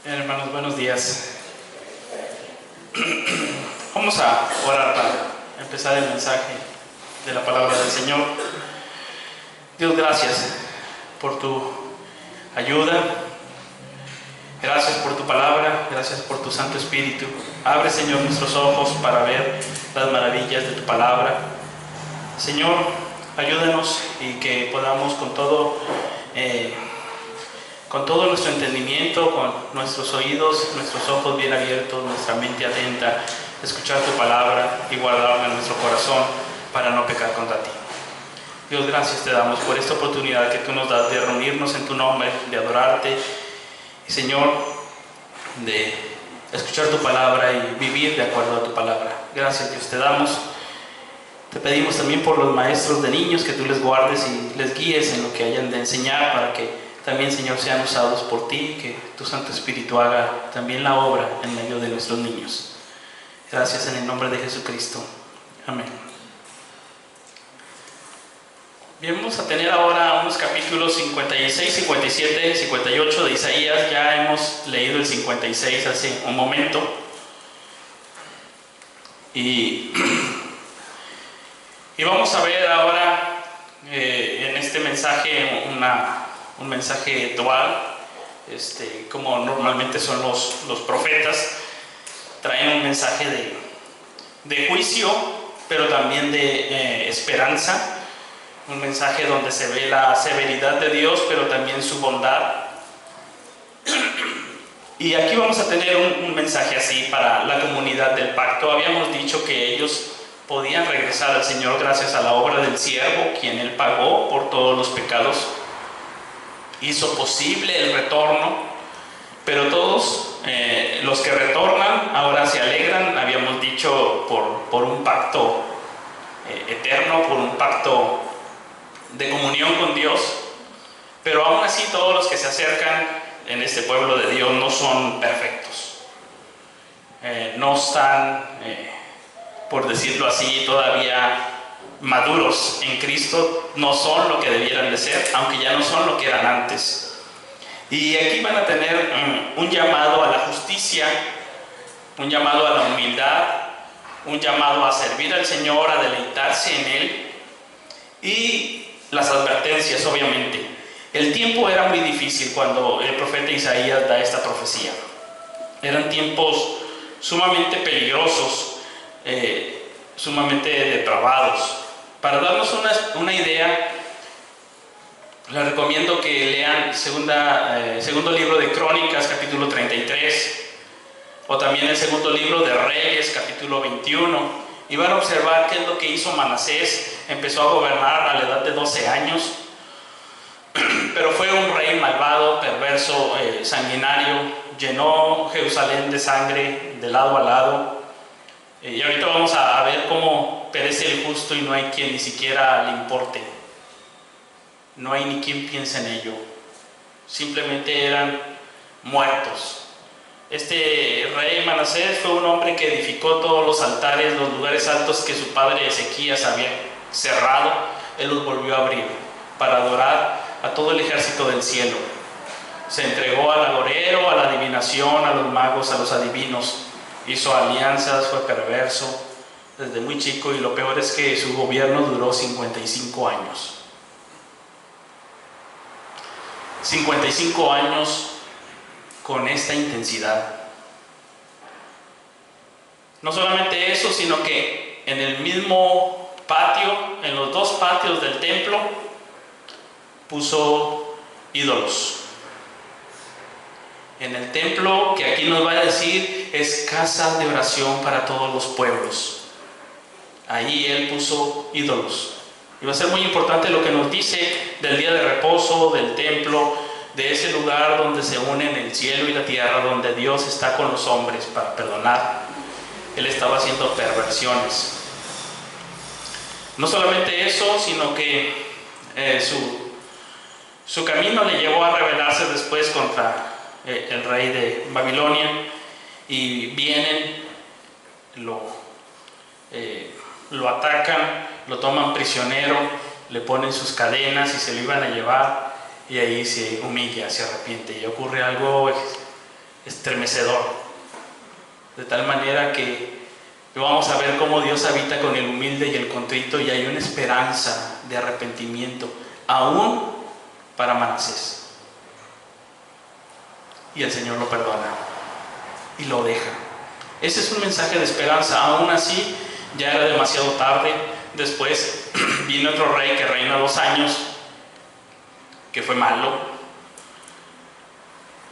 Bien, hermanos, buenos días. Vamos a orar para empezar el mensaje de la palabra del Señor. Dios, gracias por tu ayuda. Gracias por tu palabra. Gracias por tu Santo Espíritu. Abre, Señor, nuestros ojos para ver las maravillas de tu palabra. Señor, ayúdanos y que podamos con todo nuestro entendimiento, con nuestros oídos, nuestros ojos bien abiertos, nuestra mente atenta, escuchar tu palabra y guardarla en nuestro corazón para no pecar contra ti. Dios, gracias te damos por esta oportunidad que tú nos das de reunirnos en tu nombre, de adorarte y, Señor, de escuchar tu palabra y vivir de acuerdo a tu palabra. Gracias, Dios, te damos. Te pedimos también por los maestros de niños que tú les guardes y les guíes en lo que hayan de enseñar para que también, Señor, sean usados por ti, que tu Santo Espíritu haga también la obra en medio de nuestros niños. Gracias en el nombre de Jesucristo. Amén. Bien, vamos a tener ahora unos capítulos 56, 57, 58 de Isaías. Ya hemos leído el 56 hace un momento. Y vamos a ver ahora en este mensaje un mensaje dual, como normalmente son los profetas. Traen un mensaje de juicio, pero también de esperanza. Un mensaje donde se ve la severidad de Dios, pero también su bondad. Y aquí vamos a tener un mensaje así para la comunidad del pacto. Habíamos dicho que ellos podían regresar al Señor gracias a la obra del siervo, quien Él pagó por todos los pecados. Hizo posible el retorno, pero todos los que retornan ahora se alegran, habíamos dicho, por un pacto eterno, por un pacto de comunión con Dios. Pero aún así todos los que se acercan en este pueblo de Dios no son perfectos, no están, por decirlo así, todavía maduros en Cristo, no son lo que debieran de ser, aunque ya no son lo que eran antes. Y aquí van a tener un llamado a la justicia, un llamado a la humildad, un llamado a servir al Señor, a deleitarse en Él, y las advertencias, obviamente. El tiempo era muy difícil cuando el profeta Isaías da esta profecía. Eran tiempos sumamente peligrosos, sumamente depravados. Para darnos una idea, les recomiendo que lean segundo libro de Crónicas, capítulo 33, o también el segundo libro de Reyes, capítulo 21, y van a observar qué es lo que hizo Manasés. Empezó a gobernar a la edad de 12 años, pero fue un rey malvado, perverso, sanguinario, llenó Jerusalén de sangre de lado a lado. Y ahorita vamos a ver cómo perece el justo y no hay quien ni siquiera le importe. No hay ni quien piense en ello. Simplemente eran muertos. Este rey Manasés fue un hombre que edificó todos los altares, los lugares altos que su padre Ezequías había cerrado. Él los volvió a abrir para adorar a todo el ejército del cielo. Se entregó al agorero, a la adivinación, a los magos, a los adivinos. Hizo alianzas, fue perverso desde muy chico, y lo peor es que su gobierno duró 55 años. 55 años con esta intensidad. No solamente eso, sino que en el mismo patio, en los dos patios del templo, puso ídolos. En el templo, que aquí nos va a decir es casa de oración para todos los pueblos, ahí él puso ídolos. Y va a ser muy importante lo que nos dice del día de reposo, del templo, de ese lugar donde se unen el cielo y la tierra, donde Dios está con los hombres para perdonar. Él estaba haciendo perversiones. No solamente eso, sino que su camino le llevó a rebelarse después contra el rey de Babilonia, y vienen, lo atacan, lo toman prisionero, le ponen sus cadenas y se lo iban a llevar, y ahí se humilla, se arrepiente, y ocurre algo estremecedor, de tal manera que vamos a ver cómo Dios habita con el humilde y el contrito, y hay una esperanza de arrepentimiento, aún para Manasés. Y el Señor lo perdona y lo deja. Ese es un mensaje de esperanza. Aún así, ya era demasiado tarde. Después vino otro rey que reina 2 años, que fue malo.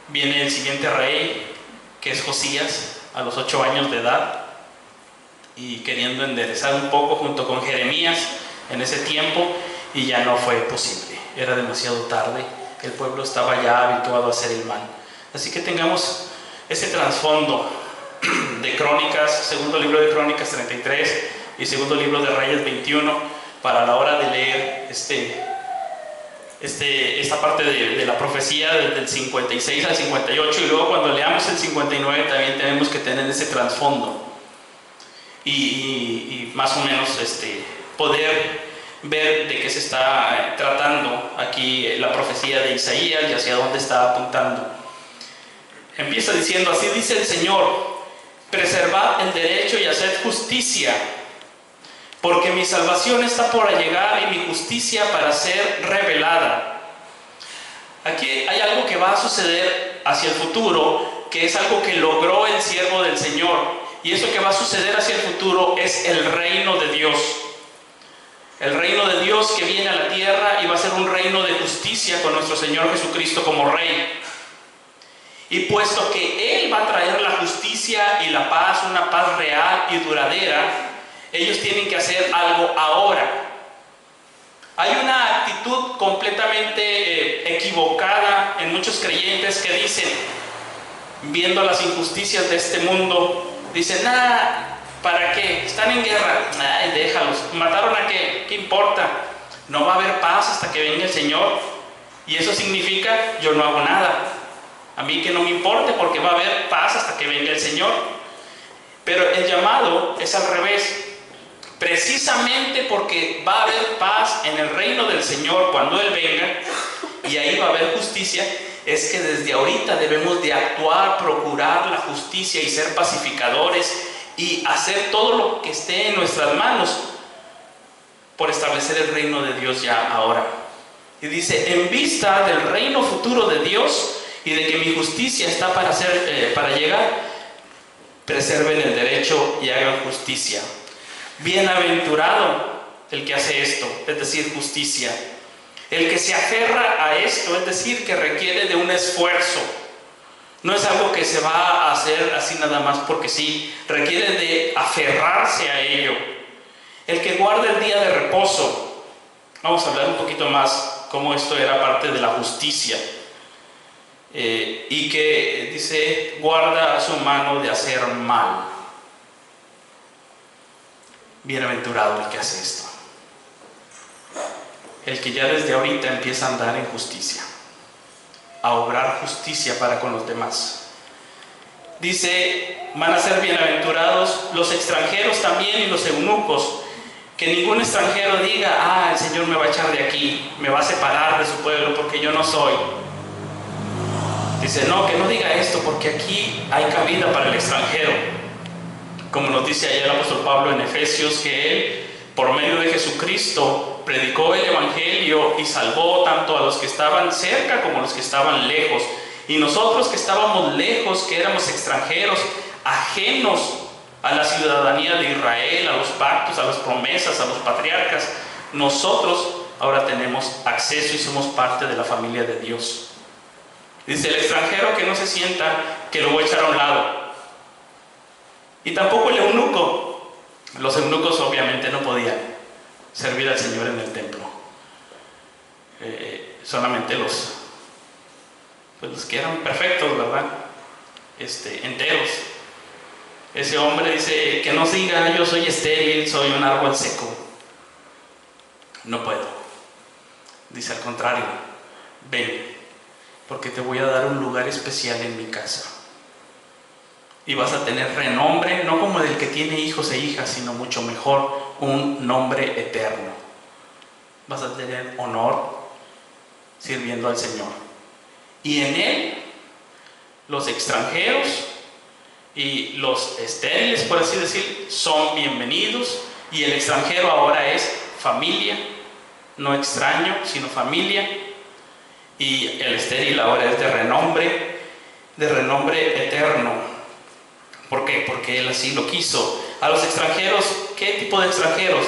Viene el siguiente rey, que es Josías, a los 8 años de edad, y queriendo enderezar un poco junto con Jeremías en ese tiempo, y ya no fue posible. Era demasiado tarde. El pueblo estaba ya habituado a hacer el mal. Así que tengamos ese trasfondo de Crónicas, segundo libro de Crónicas 33 y segundo libro de Reyes 21, para la hora de leer esta parte de la profecía desde el 56 al 58, y luego cuando leamos el 59 también tenemos que tener ese trasfondo y más o menos poder ver de qué se está tratando aquí la profecía de Isaías y hacia dónde está apuntando. Empieza diciendo: así dice el Señor, preservad el derecho y haced justicia, porque mi salvación está por llegar y mi justicia para ser revelada. Aquí hay algo que va a suceder hacia el futuro, que es algo que logró el siervo del Señor, y eso que va a suceder hacia el futuro es el reino de Dios. El reino de Dios que viene a la tierra y va a ser un reino de justicia con nuestro Señor Jesucristo como Rey. Y puesto que Él va a traer la justicia y la paz, una paz real y duradera, ellos tienen que hacer algo ahora. Hay una actitud completamente equivocada en muchos creyentes que dicen, viendo las injusticias de este mundo, dicen: ¿para qué? Están en guerra, déjalos. ¿Mataron a qué? ¿Qué importa? No va a haber paz hasta que venga el Señor, y eso significa yo no hago nada. A mí que no me importe, porque va a haber paz hasta que venga el Señor. Pero el llamado es al revés. Precisamente porque va a haber paz en el reino del Señor cuando Él venga, y ahí va a haber justicia, es que desde ahorita debemos de actuar, procurar la justicia y ser pacificadores y hacer todo lo que esté en nuestras manos por establecer el reino de Dios ya ahora. Y dice: en vista del reino futuro de Dios y de que mi justicia está para llegar, preserven el derecho y hagan justicia. Bienaventurado el que hace esto, es decir, justicia. El que se aferra a esto, es decir, que requiere de un esfuerzo. No es algo que se va a hacer así nada más porque sí, requiere de aferrarse a ello. El que guarda el día de reposo. Vamos a hablar un poquito más cómo esto era parte de la justicia. Y que dice: guarda su mano de hacer mal. Bienaventurado el que hace esto. El que ya desde ahorita empieza a andar en justicia, a obrar justicia para con los demás. Dice: van a ser bienaventurados los extranjeros también y los eunucos. Que ningún extranjero diga: el Señor me va a echar de aquí, me va a separar de su pueblo porque yo no soy. Dice: no, que no diga esto, porque aquí hay cabida para el extranjero. Como nos dice allá el apóstol Pablo en Efesios, que él, por medio de Jesucristo, predicó el evangelio y salvó tanto a los que estaban cerca como a los que estaban lejos. Y nosotros que estábamos lejos, que éramos extranjeros, ajenos a la ciudadanía de Israel, a los pactos, a las promesas, a los patriarcas, nosotros ahora tenemos acceso y somos parte de la familia de Dios. Dice: el extranjero que no se sienta que lo voy a echar a un lado. Y tampoco el eunuco. Los eunucos obviamente no podían servir al Señor en el templo. Solamente los que eran perfectos, ¿verdad? Enteros. Ese hombre dice: que no se diga yo soy estéril, soy un árbol seco. No puedo. Dice: al contrario, ven, porque te voy a dar un lugar especial en mi casa. Y vas a tener renombre, no como del que tiene hijos e hijas, sino mucho mejor, un nombre eterno. Vas a tener honor sirviendo al Señor. Y en Él los extranjeros y los estériles, por así decir, son bienvenidos, y el extranjero ahora es familia, no extraño, sino familia, y el estéril ahora es de renombre eterno. ¿Por qué? Porque Él así lo quiso. A los extranjeros, ¿qué tipo de extranjeros?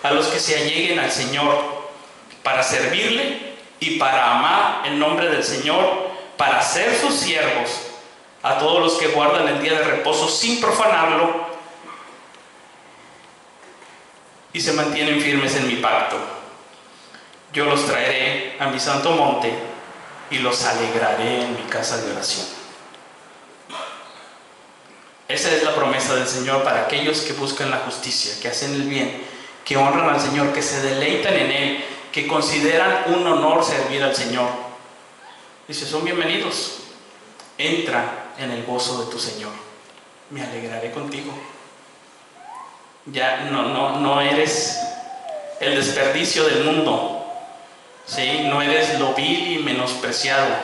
A los que se alleguen al Señor para servirle y para amar el nombre del Señor, para ser sus siervos, a todos los que guardan el día de reposo sin profanarlo y se mantienen firmes en mi pacto. Yo los traeré a mi santo monte y los alegraré en mi casa de oración. Esa es la promesa del Señor para aquellos que buscan la justicia, que hacen el bien, que honran al Señor, que se deleitan en Él, que consideran un honor servir al Señor. Dice, son bienvenidos. Entra en el gozo de tu Señor. Me alegraré contigo. Ya no eres el desperdicio del mundo, ¿sí? No eres lo vil y menospreciado.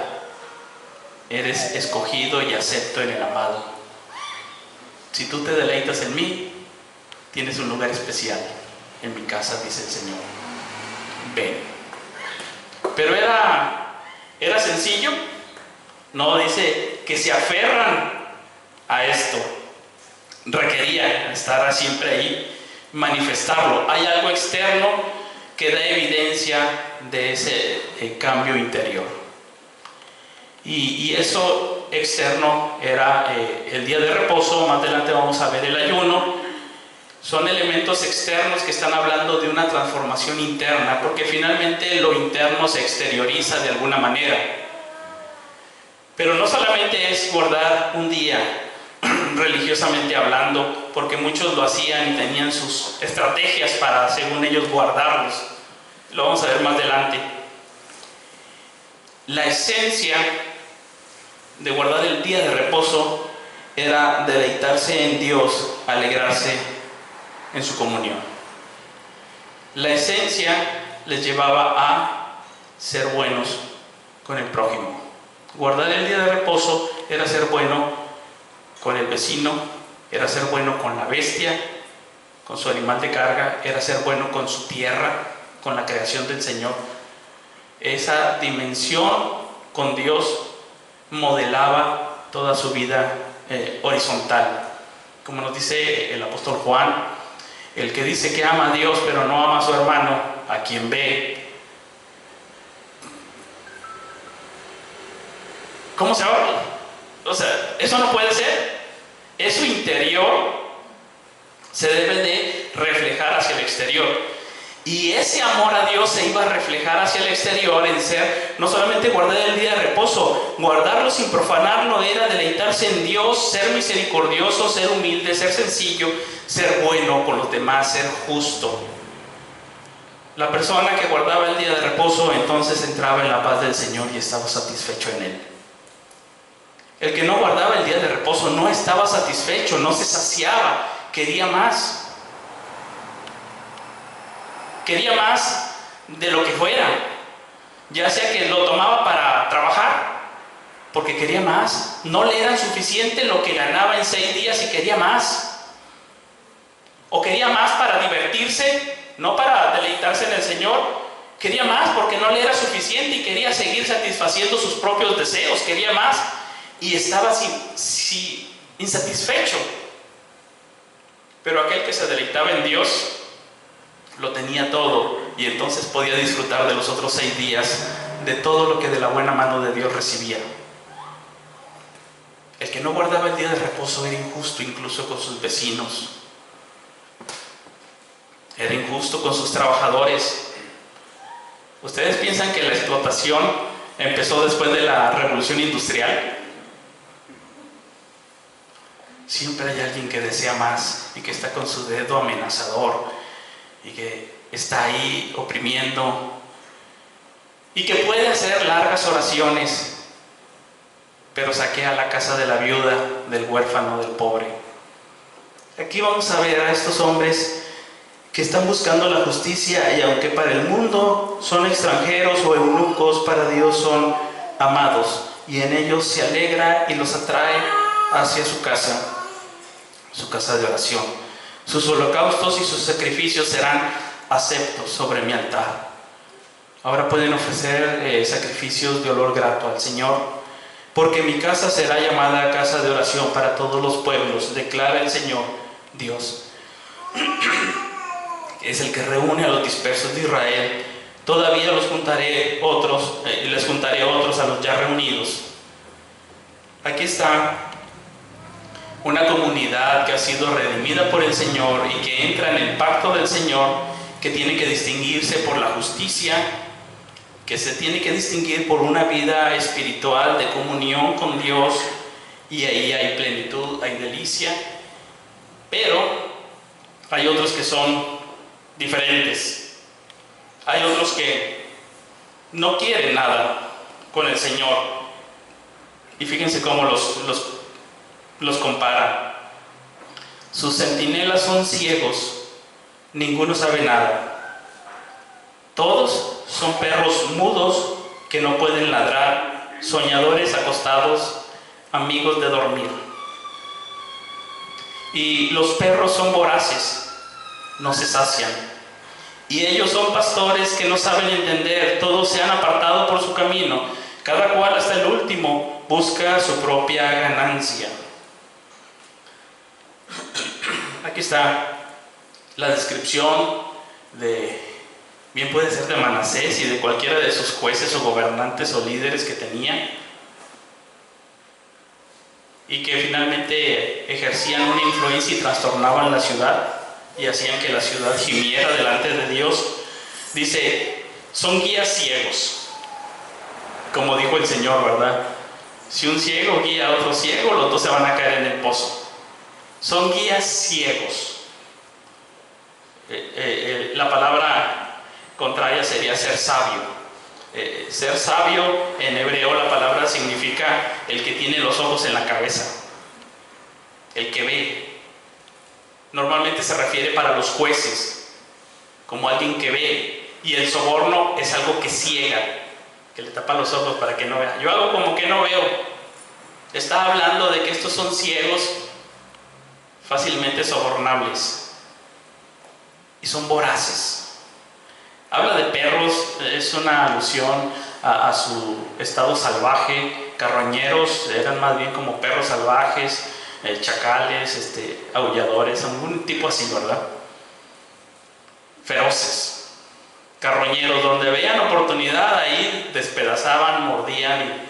Eres escogido y acepto en el amado. Si tú te deleitas en mí, tienes un lugar especial en mi casa, dice el Señor. Ven. Pero era sencillo. No, dice que se aferran a esto. Requería estar siempre ahí, manifestarlo. Hay algo externo que da evidencia de ese cambio interior. Y eso externo era el día de reposo. Más adelante vamos a ver el ayuno. Son elementos externos que están hablando de una transformación interna, porque finalmente lo interno se exterioriza de alguna manera. Pero no solamente es guardar un día, religiosamente hablando, porque muchos lo hacían y tenían sus estrategias para, según ellos, guardarlos. Lo vamos a ver más adelante. La esencia de guardar el día de reposo era deleitarse en Dios, alegrarse en su comunión. La esencia les llevaba a ser buenos con el prójimo. Guardar el día de reposo era ser bueno con el vecino, era ser bueno con la bestia, con su animal de carga, era ser bueno con su tierra, con la creación del Señor. Esa dimensión con Dios modelaba toda su vida horizontal. Como nos dice el apóstol Juan, el que dice que ama a Dios pero no ama a su hermano, a quien ve, ¿cómo se va? O sea, eso no puede ser. Eso interior se debe de reflejar hacia el exterior. Y ese amor a Dios se iba a reflejar hacia el exterior en ser, no solamente guardar el día de reposo, guardarlo sin profanarlo era deleitarse en Dios, ser misericordioso, ser humilde, ser sencillo, ser bueno con los demás, ser justo. La persona que guardaba el día de reposo entonces entraba en la paz del Señor y estaba satisfecho en Él. El que no guardaba el día de reposo no estaba satisfecho, no se saciaba, quería más. Quería más de lo que fuera, ya sea que lo tomaba para trabajar, porque quería más. No le era suficiente lo que ganaba en 6 días y quería más. O quería más para divertirse, no para deleitarse en el Señor. Quería más porque no le era suficiente y quería seguir satisfaciendo sus propios deseos. Quería más y estaba insatisfecho. Pero aquel que se deleitaba en Dios lo tenía todo y entonces podía disfrutar de los otros 6 días de todo lo que de la buena mano de Dios recibía. El que no guardaba el día de reposo era injusto incluso con sus vecinos, era injusto con sus trabajadores. ¿Ustedes piensan que la explotación empezó después de la revolución industrial? Siempre hay alguien que desea más y que está con su dedo amenazador y que está ahí oprimiendo y que puede hacer largas oraciones, pero saquea la casa de la viuda, del huérfano, del pobre. Aquí vamos a ver a estos hombres que están buscando la justicia y aunque para el mundo son extranjeros o eunucos, para Dios son amados. y en ellos se alegra y los atrae hacia su casa de oración. Sus holocaustos y sus sacrificios serán aceptos sobre mi altar. Ahora pueden ofrecer sacrificios de olor grato al Señor, porque mi casa será llamada casa de oración para todos los pueblos, declara el Señor Dios. Es el que reúne a los dispersos de Israel. Todavía les juntaré otros a los ya reunidos. Aquí está una comunidad que ha sido redimida por el Señor y que entra en el pacto del Señor, que tiene que distinguirse por la justicia, que se tiene que distinguir por una vida espiritual de comunión con Dios, y ahí hay plenitud, hay delicia. Pero hay otros que son diferentes. Hay otros que no quieren nada con el Señor. Y fíjense cómo los compara. Sus centinelas son ciegos, ninguno sabe nada. Todos son perros mudos que no pueden ladrar, soñadores acostados, amigos de dormir. Y los perros son voraces, no se sacian. Y ellos son pastores que no saben entender, todos se han apartado por su camino, cada cual hasta el último busca su propia ganancia. Aquí está la descripción bien puede ser de Manasés y de cualquiera de sus jueces o gobernantes o líderes que tenía, y que finalmente ejercían una influencia y trastornaban la ciudad y hacían que la ciudad gimiera delante de Dios. Dice, son guías ciegos, como dijo el Señor, ¿verdad? Si un ciego guía a otro ciego, los dos se van a caer en el pozo. Son guías ciegos. La palabra contraria sería ser sabio. Ser sabio en hebreo, la palabra significa el que tiene los ojos en la cabeza, el que ve. Normalmente se refiere para los jueces, como alguien que ve, y el soborno es algo que ciega, que le tapa los ojos para que no vea. Yo hago como que no veo. Está hablando de que estos son ciegos, fácilmente sobornables, y son voraces. Habla de perros, es una alusión a su estado salvaje. Carroñeros eran más bien como perros salvajes, chacales, aulladores, algún tipo así, ¿verdad? Feroces. Carroñeros, donde veían oportunidad, ahí despedazaban, mordían.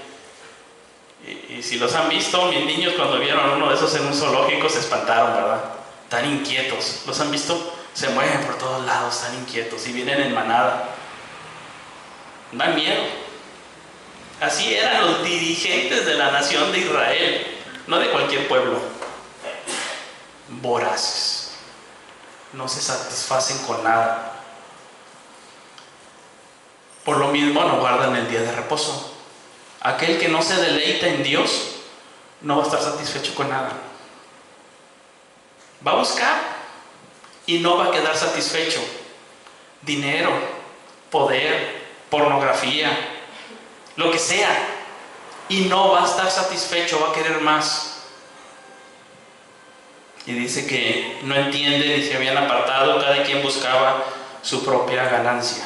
Y si los han visto, mis niños cuando vieron uno de esos en un zoológico se espantaron, ¿verdad? Tan inquietos. ¿Los han visto? Se mueven por todos lados, tan inquietos, y vienen en manada. Dan miedo. Así eran los dirigentes de la nación de Israel, no de cualquier pueblo. Voraces. No se satisfacen con nada. Por lo mismo no guardan el día de reposo. Aquel que no se deleita en Dios no va a estar satisfecho con nada. Va a buscar y no va a quedar satisfecho. Dinero, poder, pornografía, lo que sea, y no va a estar satisfecho, va a querer más. Y dice que no entienden y se habían apartado, cada quien buscaba su propia ganancia.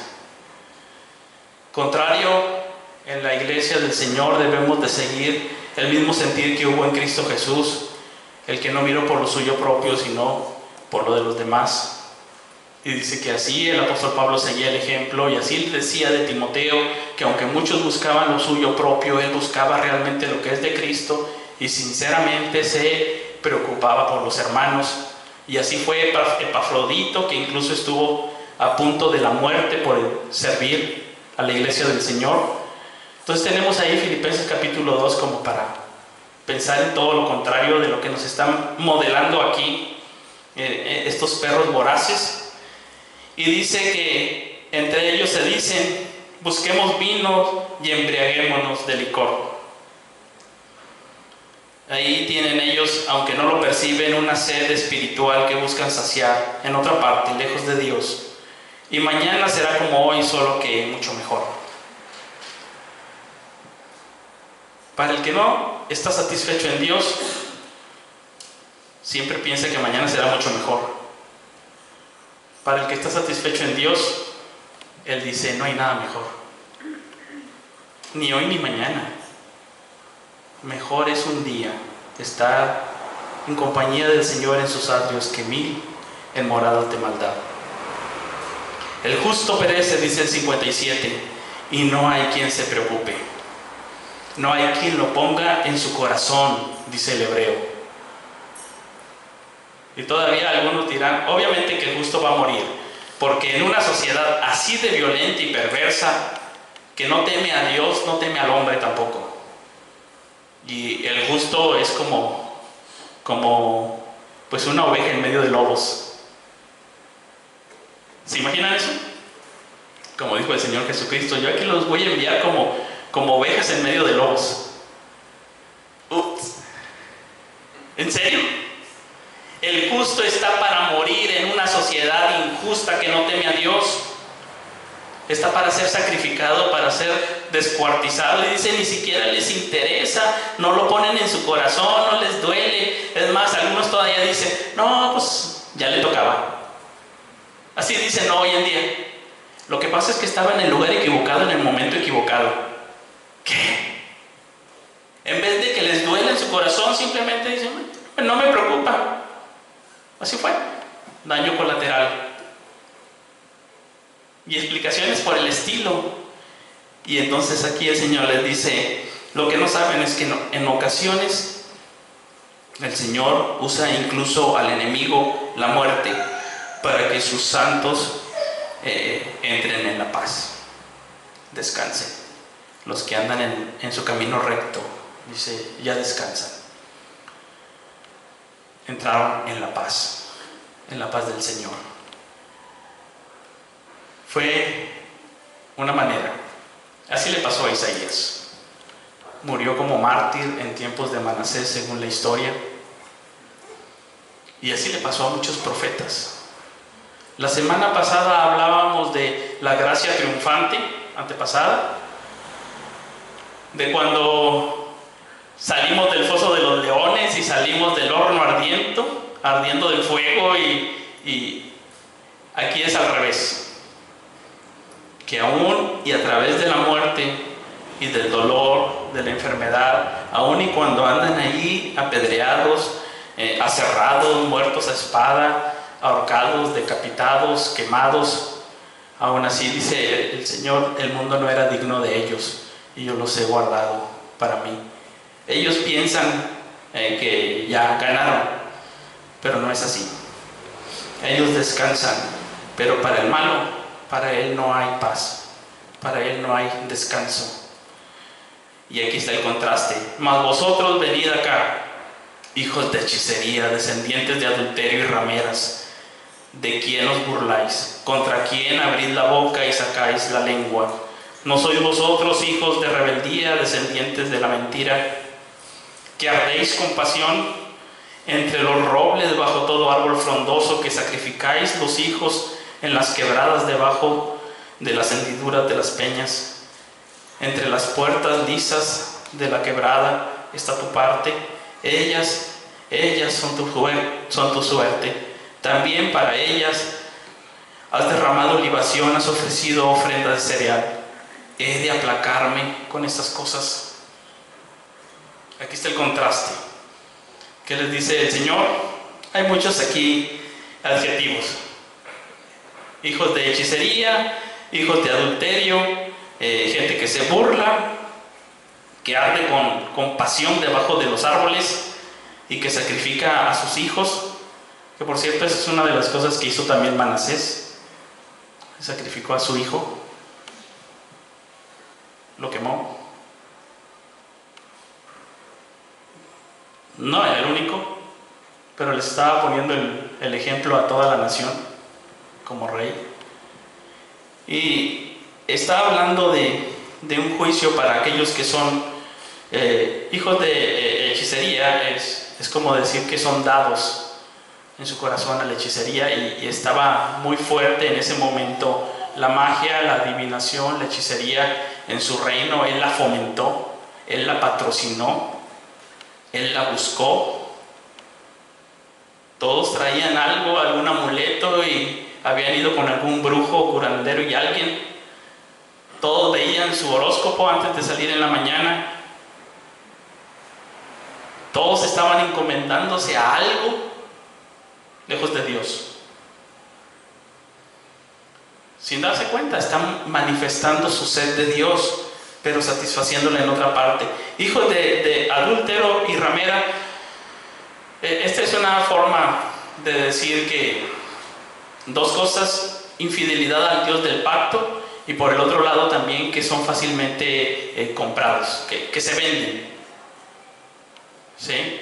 Contrario, en la iglesia del Señor debemos de seguir el mismo sentir que hubo en Cristo Jesús, el que no miró por lo suyo propio, sino por lo de los demás. Y dice que así el apóstol Pablo seguía el ejemplo, y así decía de Timoteo, que aunque muchos buscaban lo suyo propio, él buscaba realmente lo que es de Cristo y sinceramente se preocupaba por los hermanos. Y así fue Epafrodito, que incluso estuvo a punto de la muerte por servir a la iglesia del Señor. Entonces tenemos ahí Filipenses capítulo 2 como para pensar en todo lo contrario de lo que nos están modelando aquí estos perros voraces. Y dice que entre ellos se dicen, busquemos vino y embriaguémonos de licor. Ahí tienen ellos, aunque no lo perciben, una sed espiritual que buscan saciar en otra parte, lejos de Dios. Y mañana será como hoy, solo que mucho mejor. Para el que no está satisfecho en Dios, siempre piensa que mañana será mucho mejor. Para el que está satisfecho en Dios, Él dice, no hay nada mejor. Ni hoy ni mañana. Mejor es un día estar en compañía del Señor en sus atrios que 1000 en moradas de maldad. El justo perece, dice el 57, y no hay quien se preocupe. No hay quien lo ponga en su corazón, dice el hebreo. Y todavía algunos dirán, obviamente que el justo va a morir, porque en una sociedad así de violenta y perversa, que no teme a Dios, no teme al hombre tampoco. Y el justo es como pues una oveja en medio de lobos. ¿Se imaginan eso? Como dijo el Señor Jesucristo, yo aquí los voy a enviar como ovejas en medio de lobos. Ups. ¿En serio? El justo está para morir en una sociedad injusta que no teme a Dios. Está para ser sacrificado, para ser descuartizado. Y dice, ni siquiera les interesa, no lo ponen en su corazón, no les duele. Es más, algunos todavía dicen, no, pues ya le tocaba. Así dicen hoy en día. Lo que pasa es que estaba en el lugar equivocado, en el momento equivocado. ¿Qué? En vez de que les duele en su corazón, simplemente dicen, no me preocupa. Así fue. Daño colateral. Y explicaciones por el estilo. Y entonces aquí el Señor les dice, lo que no saben es que en ocasiones el Señor usa incluso al enemigo, la muerte, para que sus santos entren en la paz, descansen. Los que andan en su camino recto, dice, ya descansan. Entraron en la paz del Señor. Fue una manera. Así le pasó a Isaías. Murió como mártir en tiempos de Manasés, según la historia. Y así le pasó a muchos profetas. La semana pasada hablábamos de la gracia triunfante, antepasada, de cuando salimos del foso de los leones y salimos del horno ardiendo del fuego, y aquí es al revés. Que aún y a través de la muerte y del dolor, de la enfermedad, aún y cuando andan allí apedreados, aserrados, muertos a espada, ahorcados, decapitados, quemados, aún así dice el Señor, el mundo no era digno de ellos y yo los he guardado para mí. Ellos piensan que ya ganaron, pero no es así. Ellos descansan, pero para el malo, para él no hay paz, para él no hay descanso. Y aquí está el contraste. Mas vosotros venid acá, hijos de hechicería, descendientes de adulterio y rameras. ¿De quién os burláis? ¿Contra quién abrís la boca y sacáis la lengua? ¿No sois vosotros hijos de rebeldía, descendientes de la mentira, que ardéis con pasión entre los robles bajo todo árbol frondoso, que sacrificáis los hijos en las quebradas debajo de las hendiduras de las peñas? Entre las puertas lisas de la quebrada está tu parte, ellas son tu suerte. También para ellas has derramado libación, has ofrecido ofrenda de cereal. ¿He de aplacarme con estas cosas? Aquí está el contraste. ¿Qué les dice el Señor? Hay muchos aquí adjetivos. Hijos de hechicería, hijos de adulterio, gente que se burla, que arde con pasión debajo de los árboles y que sacrifica a sus hijos. Que por cierto, esa es una de las cosas que hizo también Manasés. Sacrificó a su hijo, lo quemó. No era el único, pero le estaba poniendo el ejemplo a toda la nación como rey. Y está hablando de un juicio para aquellos que son hijos de hechicería. Es como decir que son dados en su corazón a la hechicería, y estaba muy fuerte en ese momento la magia, la adivinación, la hechicería en su reino. Él la fomentó, él la patrocinó, él la buscó. Todos traían algo, algún amuleto, y habían ido con algún brujo, curandero y alguien. Todos veían su horóscopo antes de salir en la mañana. Todos estaban encomendándose a algo lejos de Dios. Sin darse cuenta, están manifestando su sed de Dios, pero satisfaciéndola en otra parte. Hijos de adúltero y ramera. Esta es una forma de decir que dos cosas: infidelidad al Dios del pacto, y por el otro lado también que son fácilmente comprados, que se venden. ¿Sí?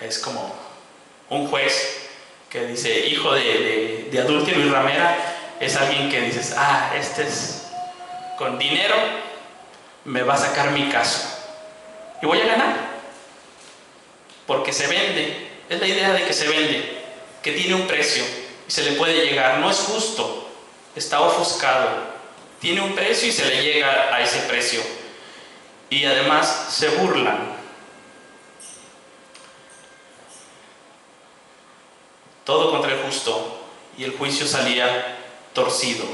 Es como un juez que dice hijo de adúltero y ramera. Es alguien que dices, este es con dinero, me va a sacar mi caso y voy a ganar, porque se vende. Es la idea de que se vende, que tiene un precio y se le puede llegar. No es justo, está ofuscado, tiene un precio y se le llega a ese precio. Y además se burlan. Todo contra el justo, y el juicio salía torcido.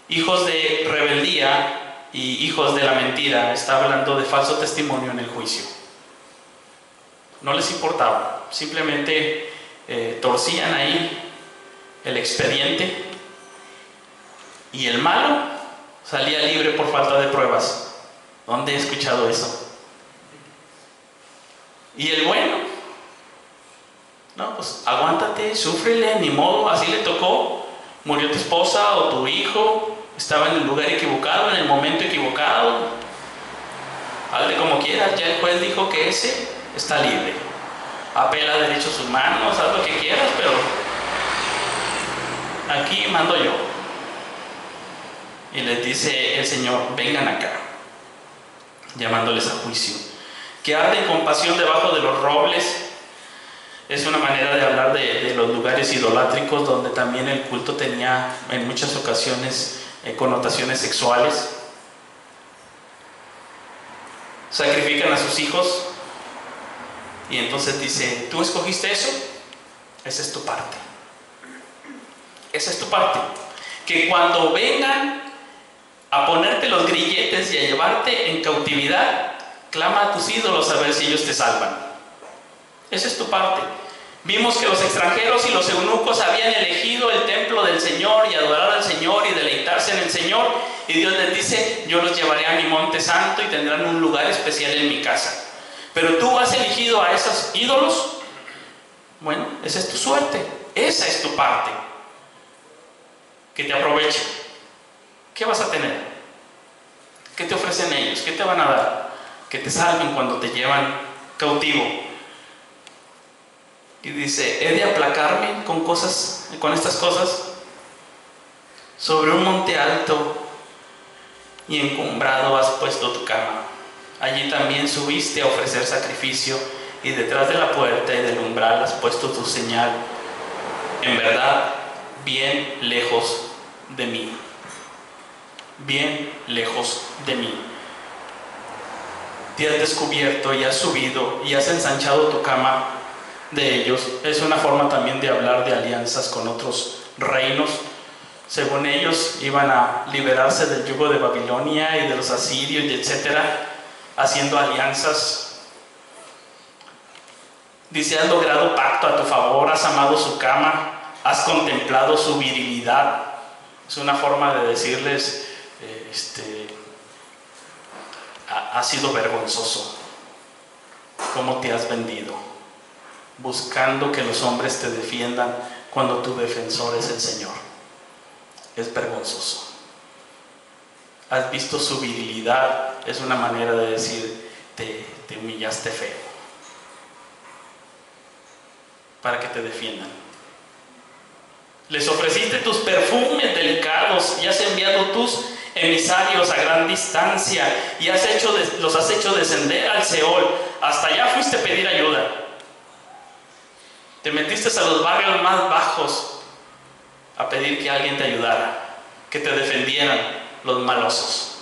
Hijos de rebeldía y hijos de la mentira. Está hablando de falso testimonio en el juicio. No les importaba, simplemente torcían ahí el expediente, y el malo salía libre por falta de pruebas. ¿Dónde he escuchado eso? Y el bueno, no, pues aguántate, súfrele, ni modo, así le tocó. Murió tu esposa o tu hijo, estaba en el lugar equivocado, en el momento equivocado. Hazle como quieras, ya el juez dijo que ese está libre. Apela a derechos humanos, haz lo que quieras, pero aquí mando yo. Y les dice el Señor, vengan acá, llamándoles a juicio. Que arden con pasión debajo de los robles. Es una manera de hablar de los lugares idolátricos, donde también el culto tenía en muchas ocasiones connotaciones sexuales. Sacrifican a sus hijos, y entonces dice, ¿tú escogiste eso? Esa es tu parte. Esa es tu parte. Que cuando vengan a ponerte los grilletes y a llevarte en cautividad, clama a tus ídolos a ver si ellos te salvan. Esa es tu parte. Vimos que los extranjeros y los eunucos habían elegido el templo del Señor y adorar al Señor y deleitarse en el Señor, y Dios les dice, yo los llevaré a mi monte santo y tendrán un lugar especial en mi casa. Pero tú has elegido a esos ídolos. Bueno, esa es tu suerte, esa es tu parte. Que te aprovechen. ¿Qué vas a tener? ¿Qué te ofrecen ellos? ¿Qué te van a dar? Que te salven cuando te llevan cautivo. Y dice, ¿he de aplacarme con estas cosas? Sobre un monte alto y encumbrado has puesto tu cama. Allí también subiste a ofrecer sacrificio, y detrás de la puerta y del umbral has puesto tu señal. En verdad, bien lejos de mí. Bien lejos de mí. Te has descubierto y has subido y has ensanchado tu cama de ellos. Es una forma también de hablar de alianzas con otros reinos. Según ellos, iban a liberarse del yugo de Babilonia y de los asirios y etcétera, haciendo alianzas. Dice, has logrado pacto a tu favor, has amado su cama, has contemplado su virilidad. Es una forma de decirles, ha sido vergonzoso cómo te has vendido, buscando que los hombres te defiendan cuando tu defensor es el Señor. Es vergonzoso. Has visto su virilidad. Es una manera de decir, te humillaste feo para que te defiendan. Les ofreciste tus perfumes delicados y has enviado tus emisarios a gran distancia y los has hecho descender al Seol. Hasta allá fuiste a pedir ayuda. Te metiste a los barrios más bajos a pedir que alguien te ayudara, que te defendieran los malosos.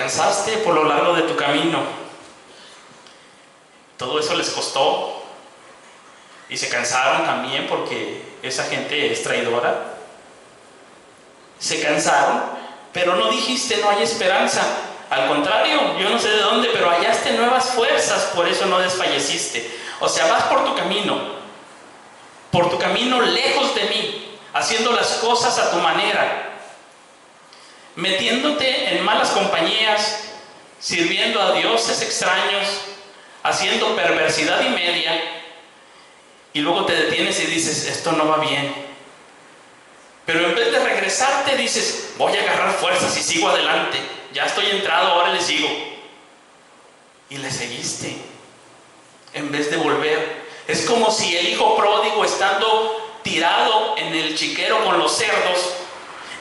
cansaste por lo largo de tu camino. Todo eso les costó. Y se cansaron también porque esa gente es traidora. Se cansaron, pero no dijiste no hay esperanza. Al contrario, yo no sé de dónde, pero hallaste nuevas fuerzas, por eso no desfalleciste. O sea, vas por tu camino lejos de mí, haciendo las cosas a tu manera, metiéndote en malas compañías, sirviendo a dioses extraños, haciendo perversidad y media, y luego te detienes y dices, esto no va bien. Pero en vez de regresarte dices, voy a agarrar fuerzas y sigo adelante, ya estoy entrado, ahora le sigo. Y le seguiste, en vez de volver. Es como si el hijo pródigo, estando tirado en el chiquero con los cerdos,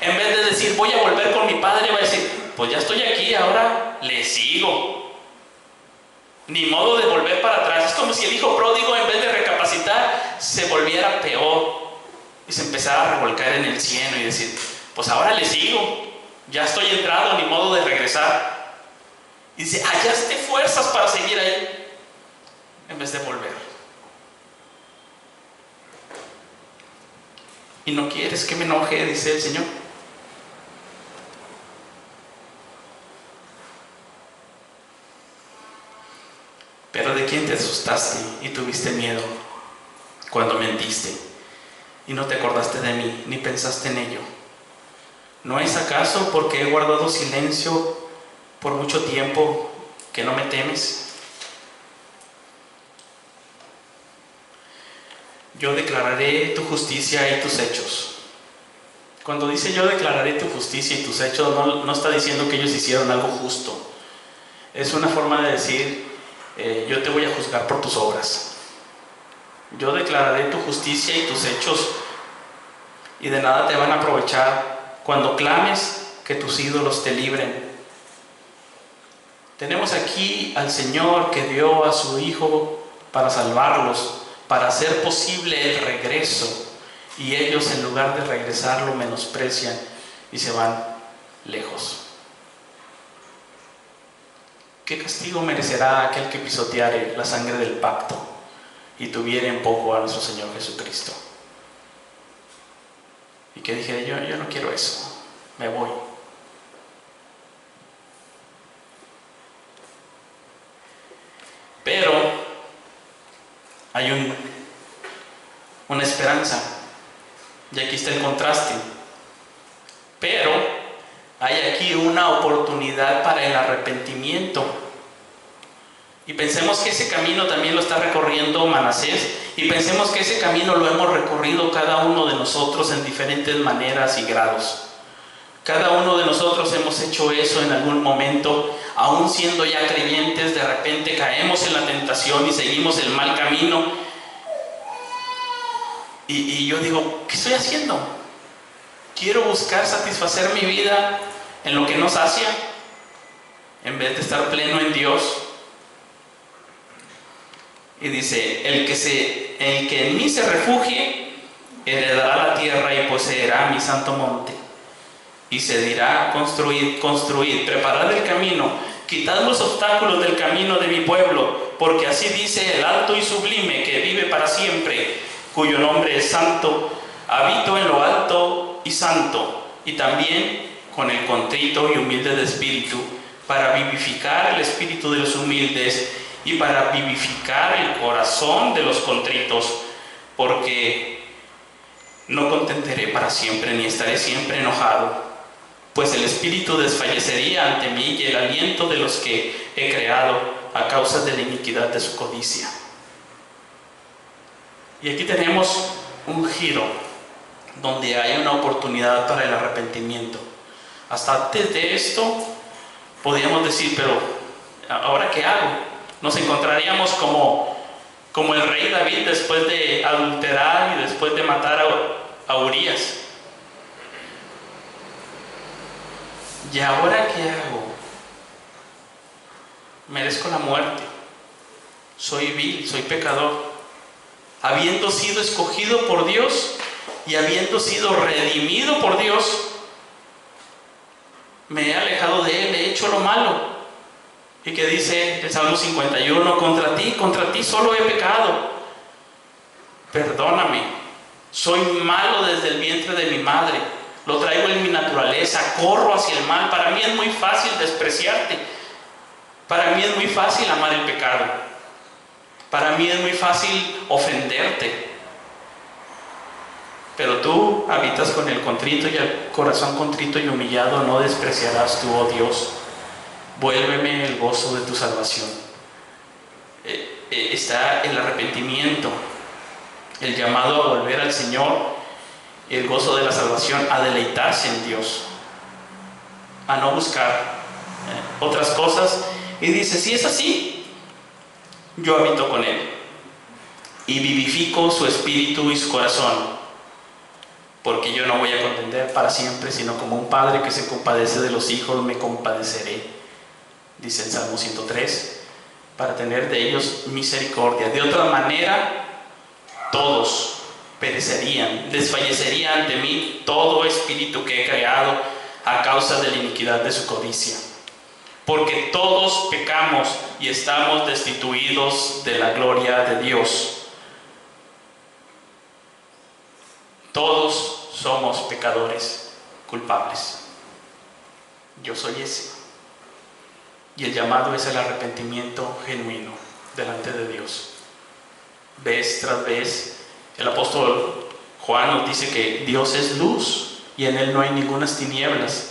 en vez de decir, voy a volver con mi padre, va a decir, pues ya estoy aquí, ahora le sigo. Ni modo de volver para atrás. Es como si el hijo pródigo, en vez de recapacitar, se volviera peor y se empezara a revolcar en el cieno y decir, pues ahora le sigo, ya estoy entrado, ni modo de regresar. Y dice, hallaste fuerzas para seguir ahí, en vez de volver. Y no quieres que me enoje, dice el Señor. Pero ¿de quién te asustaste y tuviste miedo cuando mentiste y no te acordaste de mí ni pensaste en ello? ¿No es acaso porque he guardado silencio por mucho tiempo que no me temes? Yo declararé tu justicia y tus hechos. Cuando dice yo declararé tu justicia y tus hechos, no está diciendo que ellos hicieron algo justo. Es una forma de decir, yo te voy a juzgar por tus obras. Yo declararé tu justicia y tus hechos, y de nada te van a aprovechar cuando clames que tus ídolos te libren. Tenemos aquí al Señor que dio a su Hijo para salvarlos, para hacer posible el regreso, y ellos, en lugar de regresar, lo menosprecian y se van lejos. ¿Qué castigo merecerá aquel que pisoteare la sangre del pacto y tuviere en poco a nuestro Señor Jesucristo? Y que dijera, yo no quiero eso, me voy. Pero hay una esperanza, y aquí está el contraste. Pero hay aquí una oportunidad para el arrepentimiento. Y pensemos que ese camino también lo está recorriendo Manasés, y pensemos que ese camino lo hemos recorrido cada uno de nosotros en diferentes maneras y grados. Cada uno de nosotros hemos hecho eso en algún momento, aún siendo ya creyentes. De repente caemos en la tentación y seguimos el mal camino. Y yo digo, ¿qué estoy haciendo? Quiero buscar satisfacer mi vida en lo que no sacia, en vez de estar pleno en Dios. Y dice, el que en mí se refugie, heredará la tierra y poseerá mi santo monte. Y se dirá, construid, preparad el camino, quitad los obstáculos del camino de mi pueblo, porque así dice el alto y sublime, que vive para siempre, cuyo nombre es santo. Habito en lo alto y santo, y también con el contrito y humilde de espíritu, para vivificar el espíritu de los humildes y para vivificar el corazón de los contritos, porque no contentaré para siempre, ni estaré siempre enojado, pues el espíritu desfallecería ante mí y el aliento de los que he creado a causa de la iniquidad de su codicia. Y aquí tenemos un giro donde hay una oportunidad para el arrepentimiento. Hasta antes de esto podríamos decir, pero ¿ahora qué hago? Nos encontraríamos como el rey David después de adulterar y después de matar a Urías. ¿Y ahora qué hago? Merezco la muerte. Soy vil, soy pecador. Habiendo sido escogido por Dios y habiendo sido redimido por Dios, me he alejado de Él, he hecho lo malo. Y que dice el Salmo 51, contra ti solo he pecado. Perdóname, soy malo desde el vientre de mi madre, lo traigo en mi naturaleza, corro hacia el mal. Para mí es muy fácil despreciarte, para mí es muy fácil amar el pecado, para mí es muy fácil ofenderte. Pero tú habitas con el contrito y el corazón contrito y humillado no despreciarás tú, oh Dios. Vuélveme el gozo de tu salvación. Está el arrepentimiento, el llamado a volver al Señor, el gozo de la salvación, a deleitarse en Dios, a no buscar otras cosas. Y dice, si es así, yo habito con Él y vivifico su espíritu y su corazón, porque yo no voy a contender para siempre, sino como un padre que se compadece de los hijos, me compadeceré, dice el Salmo 103, para tener de ellos misericordia. De otra manera, todos perecerían, desfallecería ante mí todo espíritu que he creado a causa de la iniquidad de su codicia. Porque todos pecamos y estamos destituidos de la gloria de Dios. Todos somos pecadores culpables. Yo soy ese. Y el llamado es el arrepentimiento genuino delante de Dios. Vez tras vez, el apóstol Juan nos dice que Dios es luz y en Él no hay ningunas tinieblas.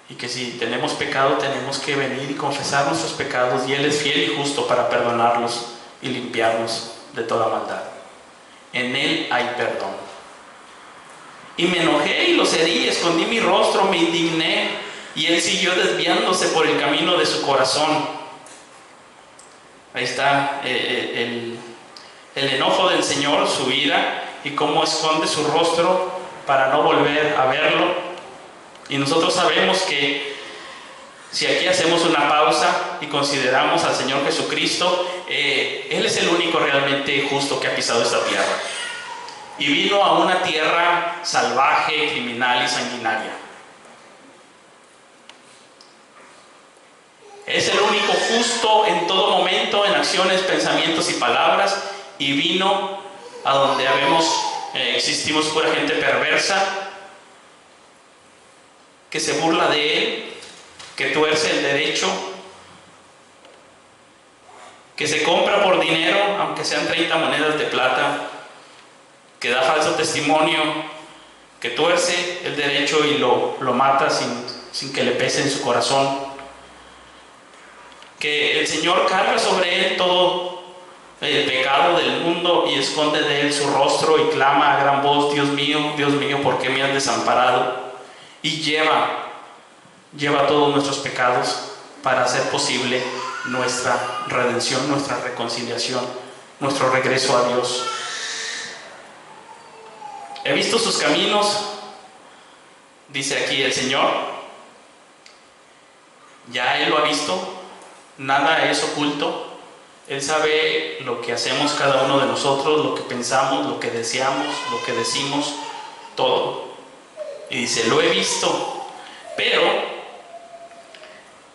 Y que si tenemos pecado tenemos que venir y confesar nuestros pecados, y Él es fiel y justo para perdonarlos y limpiarnos de toda maldad. En Él hay perdón. Y me enojé y los herí, escondí mi rostro, me indigné, y Él siguió desviándose por el camino de su corazón. Ahí está el enojo del Señor, su ira, y cómo esconde su rostro para no volver a verlo. Y nosotros sabemos que si aquí hacemos una pausa y consideramos al Señor Jesucristo, Él es el único realmente justo que ha pisado esta tierra. Y vino a una tierra salvaje, criminal y sanguinaria. Es el único justo en todo momento, en acciones, pensamientos y palabras. Y vino a donde existimos pura gente perversa, que se burla de Él, que tuerce el derecho, que se compra por dinero, aunque sean 30 monedas de plata, que da falso testimonio, que tuerce el derecho y lo mata sin que le pese en su corazón, que el Señor carga sobre Él todo el pecado del mundo y esconde de Él su rostro y clama a gran voz, Dios mío, ¿por qué me has desamparado? Y lleva todos nuestros pecados para hacer posible nuestra redención, nuestra reconciliación, nuestro regreso a Dios. He visto sus caminos, dice aquí el Señor. Ya Él lo ha visto, nada es oculto. Él sabe lo que hacemos cada uno de nosotros, lo que pensamos, lo que deseamos, lo que decimos, todo. Y dice, lo he visto, pero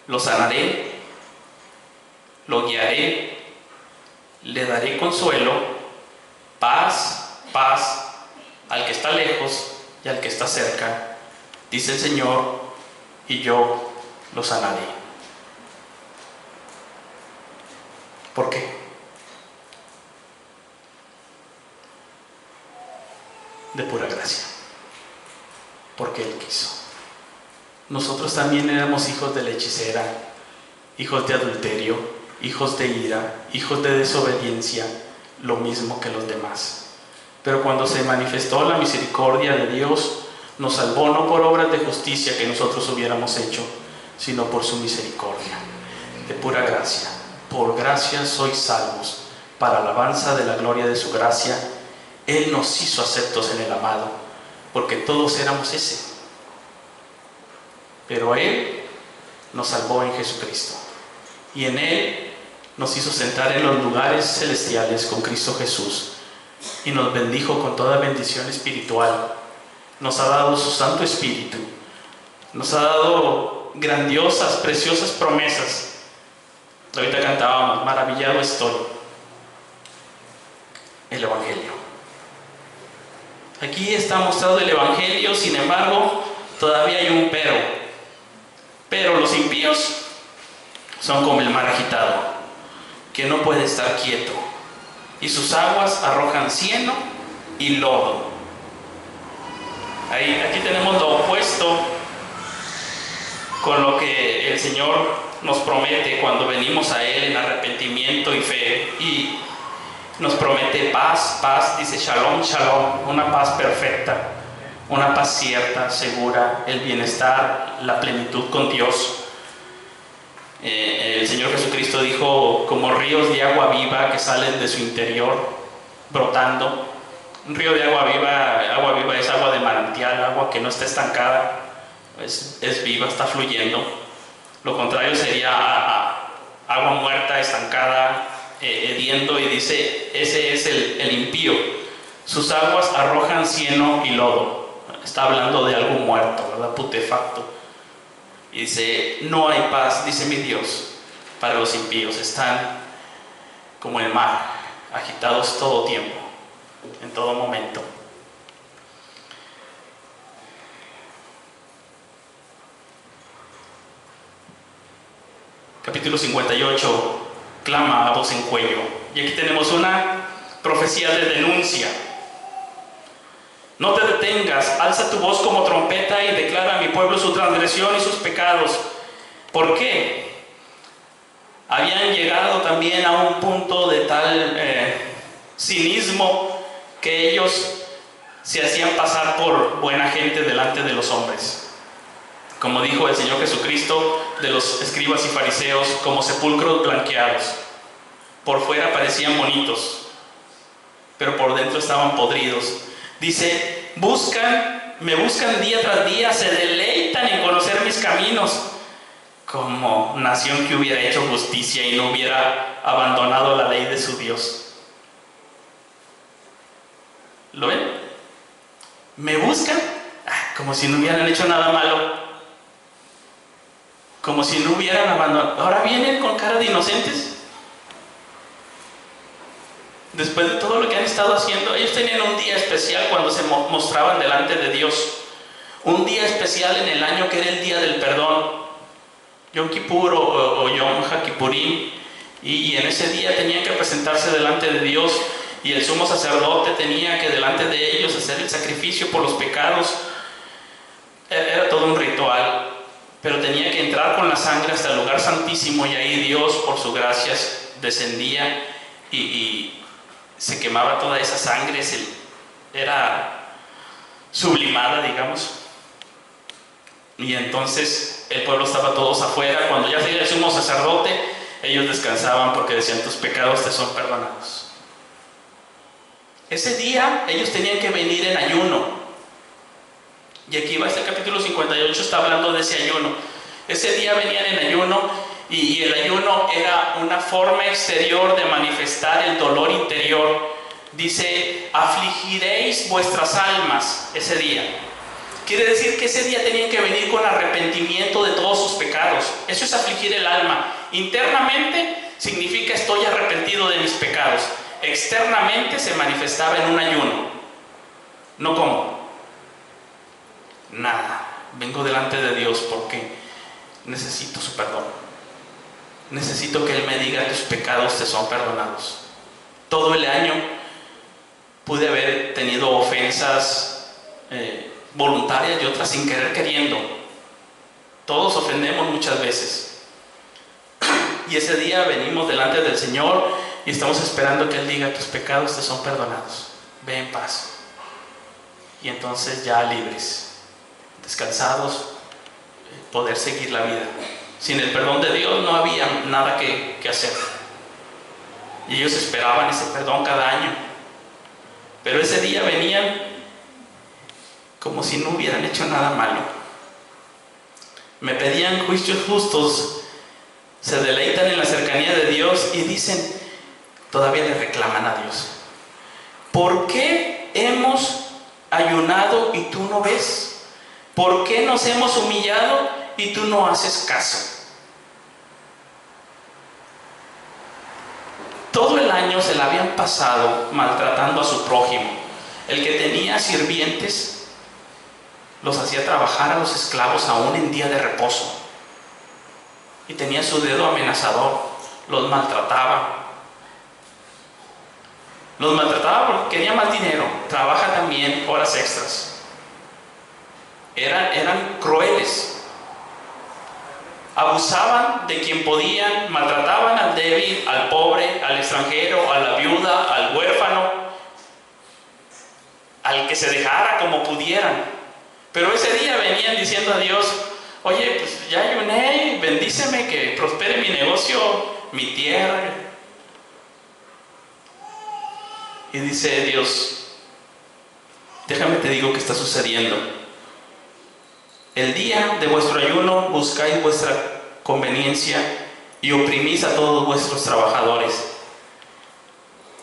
lo sanaré, lo guiaré, le daré consuelo, paz al que está lejos y al que está cerca, dice el Señor, y yo lo sanaré. ¿Por qué? De pura gracia. Porque Él quiso. Nosotros también éramos hijos de la hechicera, hijos de adulterio, hijos de ira, hijos de desobediencia, lo mismo que los demás. Pero cuando se manifestó la misericordia de Dios, nos salvó no por obras de justicia que nosotros hubiéramos hecho, sino por su misericordia, de pura gracia. Por gracia sois salvos, para alabanza de la gloria de su gracia. Él nos hizo aceptos en el amado, porque todos éramos ese. Pero Él nos salvó en Jesucristo, y en Él nos hizo sentar en los lugares celestiales con Cristo Jesús, y nos bendijo con toda bendición espiritual. Nos ha dado su Santo Espíritu, Nos ha dado grandiosas, preciosas promesas. Ahorita cantábamos, maravillado estoy. El Evangelio. Aquí está mostrado el Evangelio, sin embargo, todavía hay un pero. Pero los impíos son como el mar agitado, que no puede estar quieto, y sus aguas arrojan cieno y lodo. Aquí tenemos lo opuesto con lo que el Señor nos promete cuando venimos a Él en arrepentimiento y fe, y nos promete paz, paz, dice shalom, shalom, una paz perfecta, una paz cierta, segura, el bienestar, la plenitud con Dios. El Señor Jesucristo dijo, como ríos de agua viva que salen de su interior, brotando. Un río de agua viva es agua de manantial, agua que no está estancada, es viva, está fluyendo. Lo contrario sería agua muerta, estancada, hediendo, y dice, ese es el impío. Sus aguas arrojan cieno y lodo. Está hablando de algo muerto, ¿verdad? Putefacto. Y dice, no hay paz, dice mi Dios, para los impíos. Están como el mar, agitados todo tiempo, en todo momento. Capítulo 58, clama a voz en cuello. Y aquí tenemos una profecía de denuncia. No te detengas, alza tu voz como trompeta y declara a mi pueblo su transgresión y sus pecados. ¿Por qué? Habían llegado también a un punto de tal cinismo que ellos se hacían pasar por buena gente delante de los hombres. Como dijo el Señor Jesucristo, de los escribas y fariseos, como sepulcros blanqueados. Por fuera parecían bonitos, pero por dentro estaban podridos. Dice, me buscan día tras día, se deleitan en conocer mis caminos, como nación que hubiera hecho justicia y no hubiera abandonado la ley de su Dios. ¿Lo ven? Me buscan como si no hubieran hecho nada malo, como si no hubieran abandonado. Ahora vienen con cara de inocentes. Después de todo lo que han estado haciendo, ellos tenían un día especial cuando se mostraban delante de Dios. Un día especial en el año que era el día del perdón, Yom Kippur o Yom HaKippurim. Y en ese día tenían que presentarse delante de Dios, y el sumo sacerdote tenía que delante de ellos hacer el sacrificio por los pecados. Era todo un ritual, pero tenía que entrar con la sangre hasta el lugar santísimo, y ahí Dios, por su gracia, descendía y se quemaba toda esa sangre, era sublimada, digamos. Y entonces el pueblo estaba todos afuera. Cuando ya salía el sumo sacerdote, ellos descansaban porque decían, tus pecados te son perdonados. Ese día ellos tenían que venir en ayuno. Y aquí va este capítulo 58, está hablando de ese ayuno. Ese día venían en ayuno, y el ayuno era una forma exterior de manifestar el dolor interior. Dice, afligiréis vuestras almas ese día. Quiere decir que ese día tenían que venir con arrepentimiento de todos sus pecados. Eso es afligir el alma. Internamente significa estoy arrepentido de mis pecados. Externamente se manifestaba en un ayuno. No como nada. Vengo delante de Dios porque necesito su perdón. Necesito que Él me diga, tus pecados te son perdonados. Todo el año pude haber tenido ofensas voluntarias y otras sin querer queriendo. Todos ofendemos muchas veces. Y ese día venimos delante del Señor y estamos esperando que Él diga, tus pecados te son perdonados. Ve en paz. Y entonces ya libres, descansados, poder seguir la vida. Sin el perdón de Dios no había nada que hacer. Y ellos esperaban ese perdón cada año. Pero ese día venían como si no hubieran hecho nada malo. Me pedían juicios justos, se deleitan en la cercanía de Dios y dicen, todavía le reclaman a Dios, ¿por qué hemos ayunado y tú no ves? ¿Por qué nos hemos humillado y tú no haces caso? Todo el año se la habían pasado maltratando a su prójimo. El que tenía sirvientes los hacía trabajar a los esclavos aún en día de reposo. Y tenía su dedo amenazador, los maltrataba. Los maltrataba porque quería más dinero, trabaja también horas extras. Eran crueles. Abusaban de quien podían, maltrataban al débil, al pobre, al extranjero, a la viuda, al huérfano, al que se dejara como pudieran. Pero ese día venían diciendo a Dios: oye, pues ya ayuné, bendíceme, que prospere mi negocio, mi tierra. Y dice Dios: déjame te digo qué está sucediendo. El día de vuestro ayuno buscáis vuestra conveniencia y oprimís a todos vuestros trabajadores.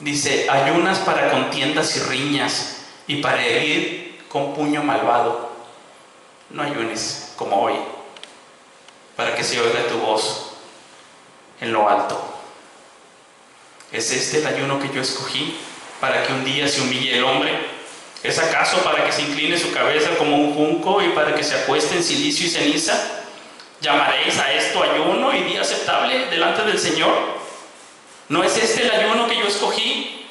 Dice: ayunas para contiendas y riñas y para herir con puño malvado. No ayunes como hoy, para que se oiga tu voz en lo alto. ¿Es este el ayuno que yo escogí, para que un día se humille el hombre? ¿Es acaso para que se incline su cabeza como un junco y para que se acueste en silicio y ceniza? ¿Llamaréis a esto ayuno y día aceptable delante del Señor? ¿No es este el ayuno que yo escogí?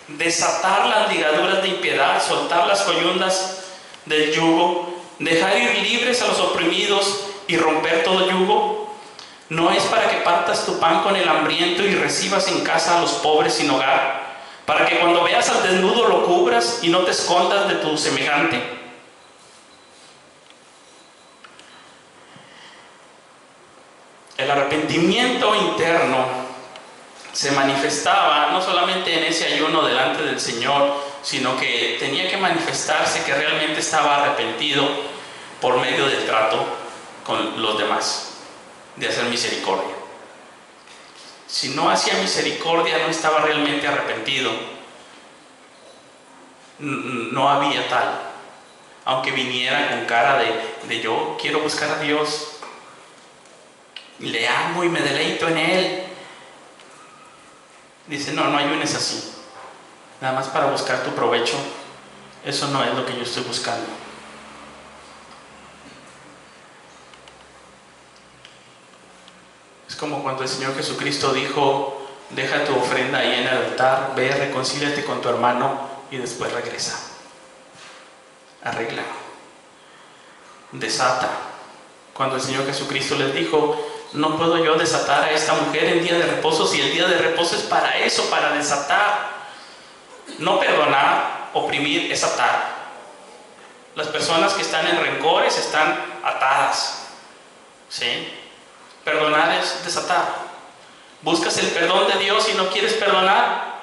Desatar las ligaduras de impiedad, soltar las coyundas del yugo, dejar ir libres a los oprimidos y romper todo yugo. ¿No es para que partas tu pan con el hambriento y recibas en casa a los pobres sin hogar? Para que cuando veas al desnudo lo cubras y no te escondas de tu semejante. El arrepentimiento interno se manifestaba no solamente en ese ayuno delante del Señor, sino que tenía que manifestarse que realmente estaba arrepentido por medio del trato con los demás, de hacer misericordia. Si no hacía misericordia, no estaba realmente arrepentido. No había tal. Aunque viniera con cara de yo quiero buscar a Dios, le amo y me deleito en Él. Dice: no ayunes así, nada más para buscar tu provecho. Eso no es lo que yo estoy buscando. Es como cuando el Señor Jesucristo dijo: deja tu ofrenda ahí en el altar, ve, reconcíliate con tu hermano y después regresa. Arregla, desata. Cuando el Señor Jesucristo les dijo: no puedo yo desatar a esta mujer en día de reposo, si el día de reposo es para eso, para desatar. No perdonar, oprimir, es atar. Las personas que están en rencores están atadas, ¿sí? Perdonar es desatar. Buscas el perdón de Dios y no quieres perdonar.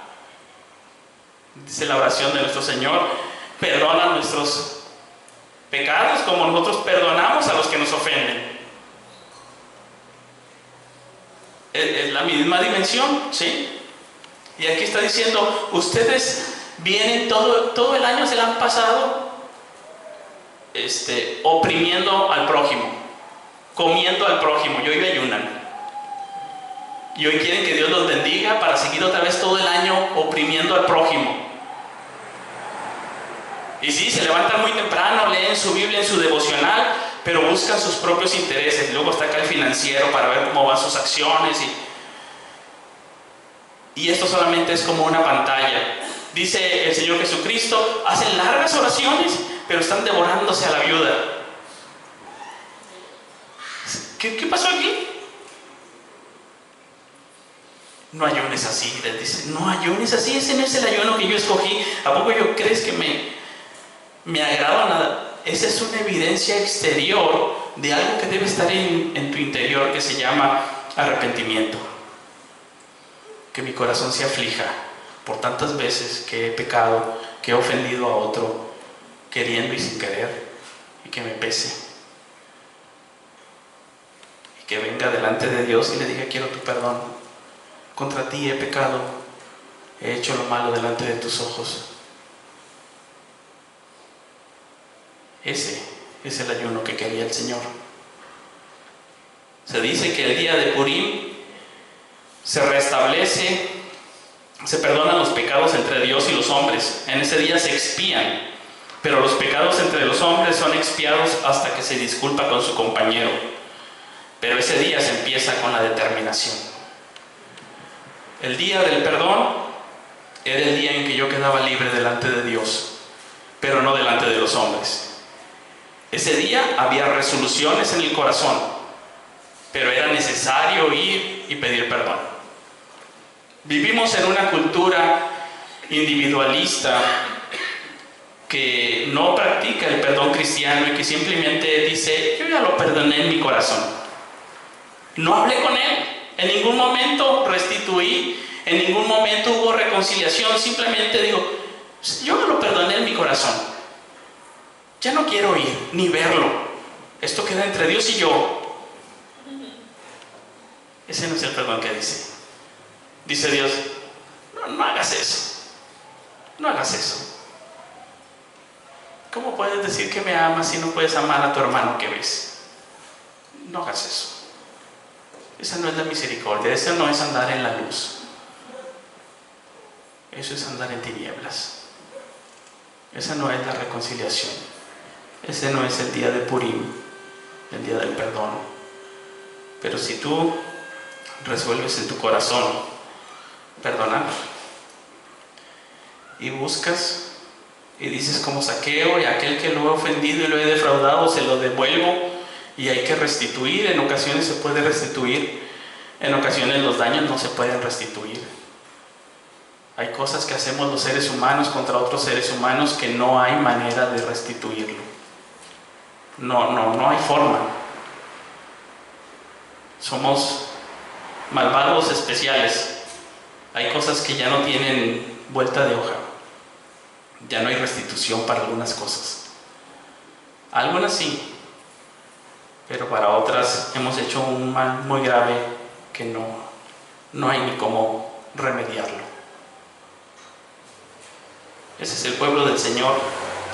Dice la oración de nuestro Señor: perdona nuestros pecados como nosotros perdonamos a los que nos ofenden. Es la misma dimensión, ¿sí? Y aquí está diciendo: ustedes vienen todo el año, se la han pasado oprimiendo al prójimo, comiendo al prójimo, y hoy ayunan. Y hoy quieren que Dios los bendiga para seguir otra vez todo el año oprimiendo al prójimo. Y sí, se levantan muy temprano, leen su Biblia en su devocional, pero buscan sus propios intereses. Luego está acá el financiero para ver cómo van sus acciones. Y esto solamente es como una pantalla. Dice el Señor Jesucristo: hacen largas oraciones, pero están devorándose a la viuda. ¿Qué pasó aquí? No ayunes así, les dice. No ayunes así, ese no es el ayuno que yo escogí. ¿A poco yo crees que me agrada nada? Esa es una evidencia exterior de algo que debe estar en tu interior, que se llama arrepentimiento. Que mi corazón se aflija por tantas veces que he pecado, que he ofendido a otro, queriendo y sin querer, y que me pese. Y que venga delante de Dios y le diga: quiero tu perdón. Contra ti he pecado, he hecho lo malo delante de tus ojos. Ese es el ayuno que quería el Señor. Se dice que el día de Purim se restablece, se perdonan los pecados entre Dios y los hombres. En ese día se expían, pero los pecados entre los hombres son expiados hasta que se disculpa con su compañero. Pero ese día se empieza con la determinación. El día del perdón era el día en que yo quedaba libre delante de Dios, pero no delante de los hombres. Ese día había resoluciones en el corazón, pero era necesario ir y pedir perdón. Vivimos en una cultura individualista que no practica el perdón cristiano y que simplemente dice: yo ya lo perdoné en mi corazón. No hablé con él, en ningún momento restituí, en ningún momento hubo reconciliación, simplemente digo: yo lo perdoné en mi corazón. Ya no quiero ir ni verlo. Esto queda entre Dios y yo. Ese no es el perdón que dice. Dice Dios: no hagas eso. No hagas eso. ¿Cómo puedes decir que me amas si no puedes amar a tu hermano que ves? No hagas eso. Esa no es la misericordia. Eso no es andar en la luz. Eso es andar en tinieblas. Esa no es la reconciliación. Ese no es el día de Purim, el día del perdón. Pero si tú resuelves en tu corazón perdonar y buscas y dices como Zaqueo: y aquel que lo he ofendido y lo he defraudado se lo devuelvo, y hay que restituir. En ocasiones se puede restituir, en ocasiones los daños no se pueden restituir. Hay cosas que hacemos los seres humanos contra otros seres humanos que no hay manera de restituirlo. No hay forma. Somos malvados especiales. Hay cosas que ya no tienen vuelta de hoja. Ya no hay restitución para algunas cosas. Algunas sí, pero para otras hemos hecho un mal muy grave que no hay ni cómo remediarlo. Ese es el pueblo del Señor,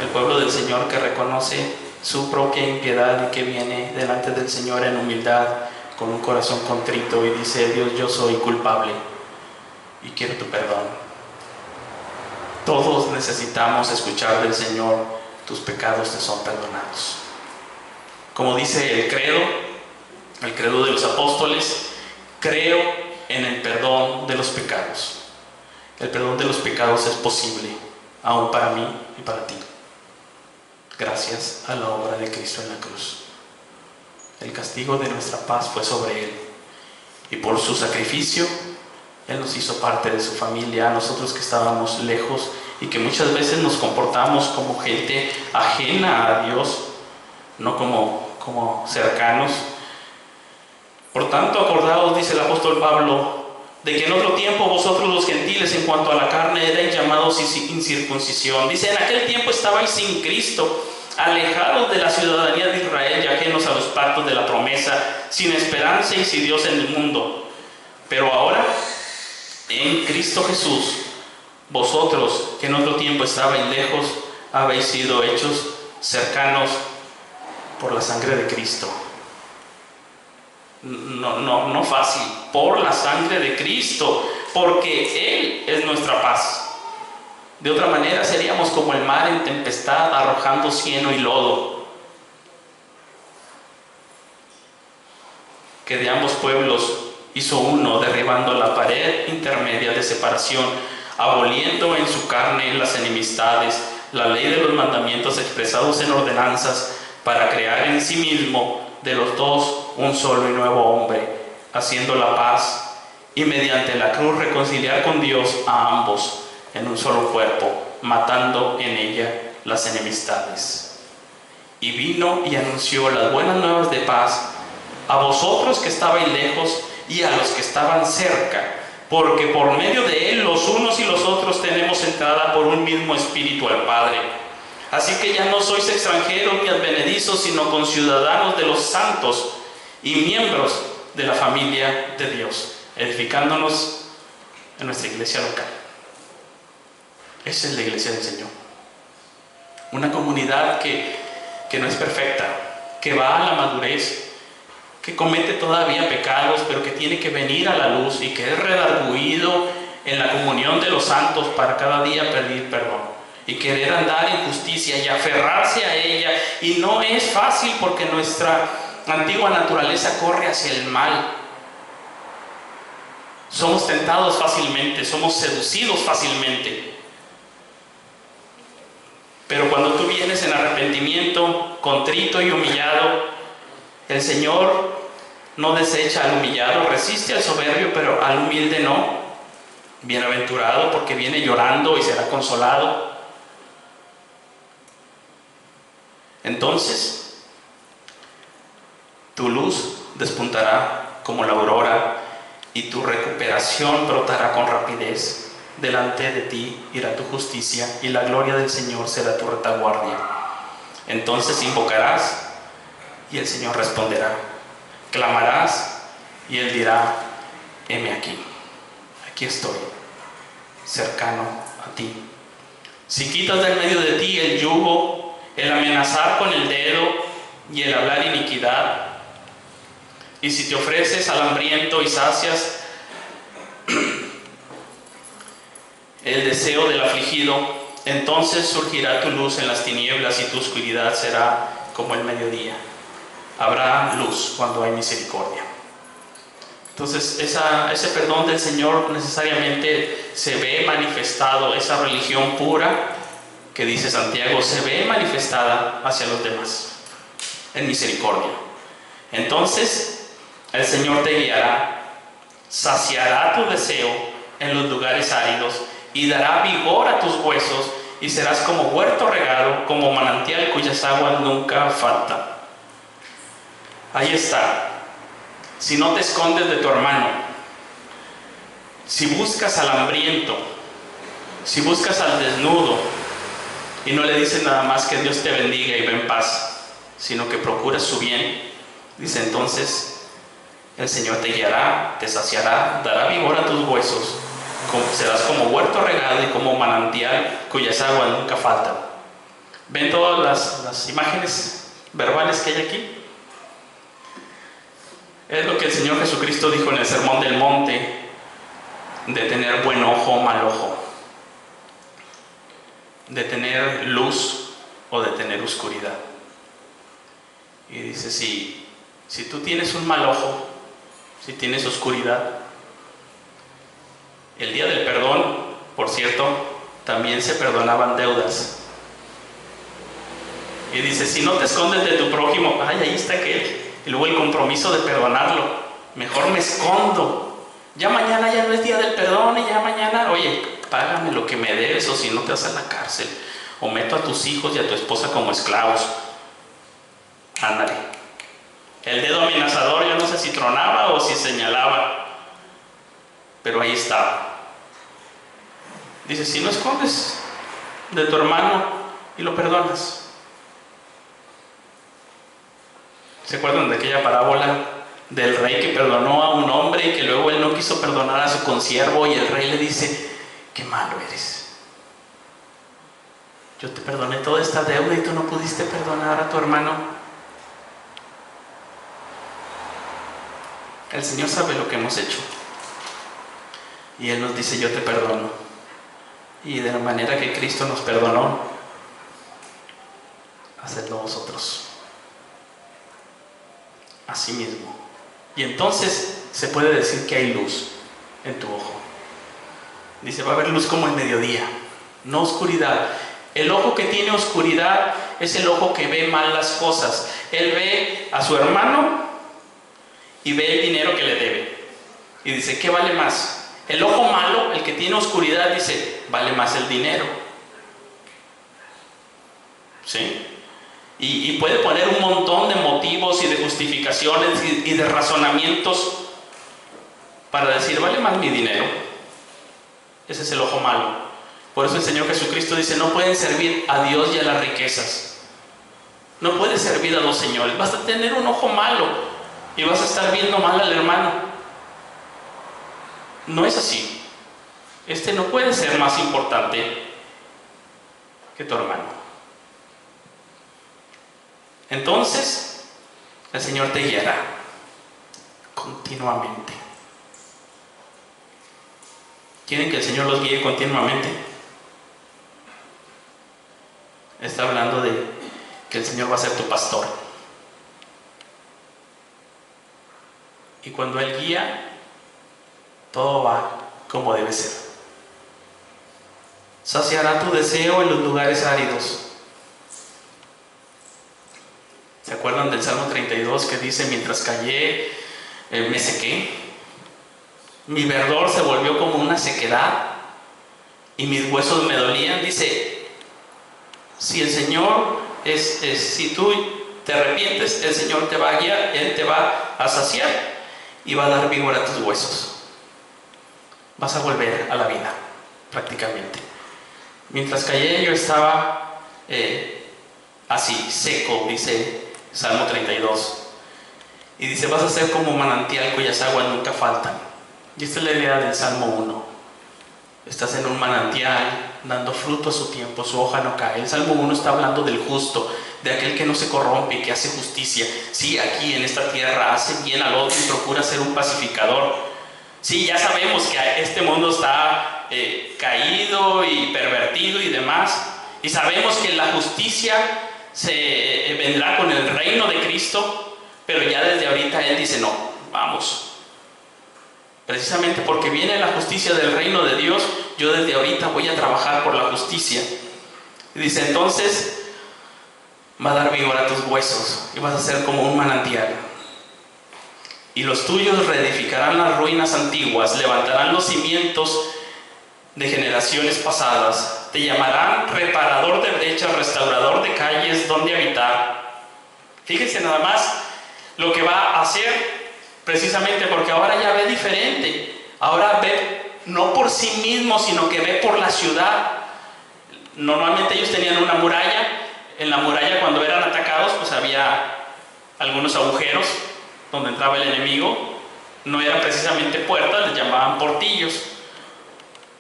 el pueblo del Señor que reconoce su propia impiedad y que viene delante del Señor en humildad, con un corazón contrito, y dice: Dios, yo soy culpable y quiero tu perdón. Todos necesitamos escuchar del Señor: tus pecados te son perdonados. Como dice el credo de los apóstoles: creo en el perdón de los pecados. El perdón de los pecados es posible, aún para mí y para ti, gracias a la obra de Cristo en la cruz. El castigo de nuestra paz fue sobre Él, y por su sacrificio Él nos hizo parte de su familia, a nosotros que estábamos lejos y que muchas veces nos comportamos como gente ajena a Dios, no como cercanos. Por tanto, acordaos, dice el apóstol Pablo, de que en otro tiempo vosotros los gentiles en cuanto a la carne erais llamados incircuncisión. Dice: en aquel tiempo estabais sin Cristo, alejados de la ciudadanía de Israel y ajenos a los pactos de la promesa, sin esperanza y sin Dios en el mundo. Pero ahora, en Cristo Jesús, vosotros que en otro tiempo estabais lejos, habéis sido hechos cercanos por la sangre de Cristo. No fácil, por la sangre de Cristo, porque Él es nuestra paz. De otra manera seríamos como el mar en tempestad, arrojando cieno y lodo. Que de ambos pueblos hizo uno, derribando la pared intermedia de separación, aboliendo en su carne las enemistades, la ley de los mandamientos expresados en ordenanzas, para crear en sí mismo de los dos un solo y nuevo hombre, haciendo la paz, y mediante la cruz reconciliar con Dios a ambos en un solo cuerpo, matando en ella las enemistades. Y vino y anunció las buenas nuevas de paz a vosotros que estabais lejos y a los que estaban cerca, porque por medio de Él los unos y los otros tenemos entrada por un mismo espíritu al Padre. Así que ya no sois extranjeros ni advenedizos, sino conciudadanos de los santos y miembros de la familia de Dios, edificándonos en nuestra iglesia local. Esa es la iglesia del Señor. Una comunidad que que no es perfecta, que va a la madurez, que comete todavía pecados, pero que tiene que venir a la luz y que es redarguido en la comunión de los santos para cada día pedir perdón y querer andar en justicia y aferrarse a ella. Y no es fácil porque nuestra antigua naturaleza corre hacia el mal. Somos tentados fácilmente, somos seducidos fácilmente. Pero cuando tú vienes en arrepentimiento, contrito y humillado, el Señor no desecha al humillado, resiste al soberbio, pero al humilde no. Bienaventurado porque viene llorando y será consolado. Entonces, tu luz despuntará como la aurora y tu recuperación brotará con rapidez. Delante de ti irá tu justicia y la gloria del Señor será tu retaguardia. Entonces invocarás y el Señor responderá. Clamarás y Él dirá: heme aquí. Aquí estoy, cercano a ti. Si quitas del medio de ti el yugo, el amenazar con el dedo y el hablar iniquidad, y si te ofreces al hambriento y sacias el deseo del afligido, entonces surgirá tu luz en las tinieblas y tu oscuridad será como el mediodía. Habrá luz cuando hay misericordia. Entonces ese perdón del Señor necesariamente se ve manifestado, esa religión pura que dice Santiago se ve manifestada hacia los demás en misericordia. Entonces el Señor te guiará, saciará tu deseo en los lugares áridos y dará vigor a tus huesos y serás como huerto regado, como manantial cuyas aguas nunca faltan. Ahí está. Si no te escondes de tu hermano, si buscas al hambriento, si buscas al desnudo y no le dices nada más que Dios te bendiga y ve en paz, sino que procuras su bien, dice entonces el Señor te guiará, te saciará, dará vigor a tus huesos, serás como huerto regado y como manantial cuyas aguas nunca faltan. ¿Ven todas las imágenes verbales que hay aquí? Es lo que el Señor Jesucristo dijo en el Sermón del Monte, de tener buen ojo o mal ojo, de tener luz o de tener oscuridad. Y dice, si tú tienes un mal ojo, si tienes oscuridad, el día del perdón, por cierto, también se perdonaban deudas. Y dice, si no te escondes de tu prójimo, ay, ahí está aquel. Y luego el compromiso de perdonarlo. Mejor me escondo. Ya mañana ya no es día del perdón y ya mañana, oye, págame lo que me debes o si no te vas a la cárcel. O meto a tus hijos y a tu esposa como esclavos. Ándale. El dedo amenazador yo no sé si tronaba o si señalaba. Pero ahí estaba. Dice, si no escondes de tu hermano y lo perdonas. ¿Se acuerdan de aquella parábola del rey que perdonó a un hombre y que luego él no quiso perdonar a su consiervo y el rey le dice, qué malo eres? Yo te perdoné toda esta deuda y tú no pudiste perdonar a tu hermano. El Señor sabe lo que hemos hecho y Él nos dice, yo te perdono. Y de la manera que Cristo nos perdonó, hacedlo vosotros. Así mismo. Y entonces se puede decir que hay luz en tu ojo. Dice, va a haber luz como el mediodía, no oscuridad. El ojo que tiene oscuridad es el ojo que ve mal las cosas. Él ve a su hermano y ve el dinero que le debe. Y dice, ¿qué vale más? El ojo malo, el que tiene oscuridad, dice, vale más el dinero. ¿Sí? Y puede poner un montón de motivos y de justificaciones y de razonamientos para decir, vale más mi dinero. Ese es el ojo malo. Por eso el Señor Jesucristo dice, no pueden servir a Dios y a las riquezas. No puedes servir a dos señores. Vas a tener un ojo malo y vas a estar viendo mal al hermano. No es así. Este no puede ser más importante que tu hermano. entonces el Señor te guiará continuamente. ¿Quieren que el Señor los guíe continuamente? Está hablando de que el Señor va a ser tu pastor. Y cuando Él guía, todo va como debe ser. Saciará tu deseo en los lugares áridos. ¿Se acuerdan del Salmo 32 que dice: mientras callé, me sequé? Mi verdor se volvió como una sequedad y mis huesos me dolían. Dice, si el Señor si tú te arrepientes, el Señor te va a guiar, Él te va a saciar y va a dar vigor a tus huesos. Vas a volver a la vida, prácticamente. Mientras callé, yo estaba así, seco, dice Salmo 32. Y dice, vas a ser como manantial cuyas aguas nunca faltan. Y esta es la idea del Salmo 1. Estás en un manantial, dando fruto a su tiempo, su hoja no cae. El Salmo 1 está hablando del justo, de aquel que no se corrompe y que hace justicia. Sí, aquí en esta tierra hace bien al otro y procura ser un pacificador. Sí, ya sabemos que este mundo está caído y pervertido y demás. Y sabemos que la justicia se vendrá con el reino de Cristo, pero ya desde ahorita Él dice, no, vamos. Precisamente porque viene la justicia del reino de Dios, yo desde ahorita voy a trabajar por la justicia. Y dice, entonces va a dar vigor a tus huesos y vas a ser como un manantial. Y los tuyos reedificarán las ruinas antiguas, levantarán los cimientos de generaciones pasadas. Te llamarán reparador de brechas, restaurador de calles donde habitar. Fíjense nada más lo que va a hacer, precisamente porque ahora ya ve diferente. Ahora ve no por sí mismo, sino que ve por la ciudad. Normalmente ellos tenían una muralla. En la muralla, cuando eran atacados, pues había algunos agujeros donde entraba el enemigo. No eran precisamente puertas, les llamaban portillos.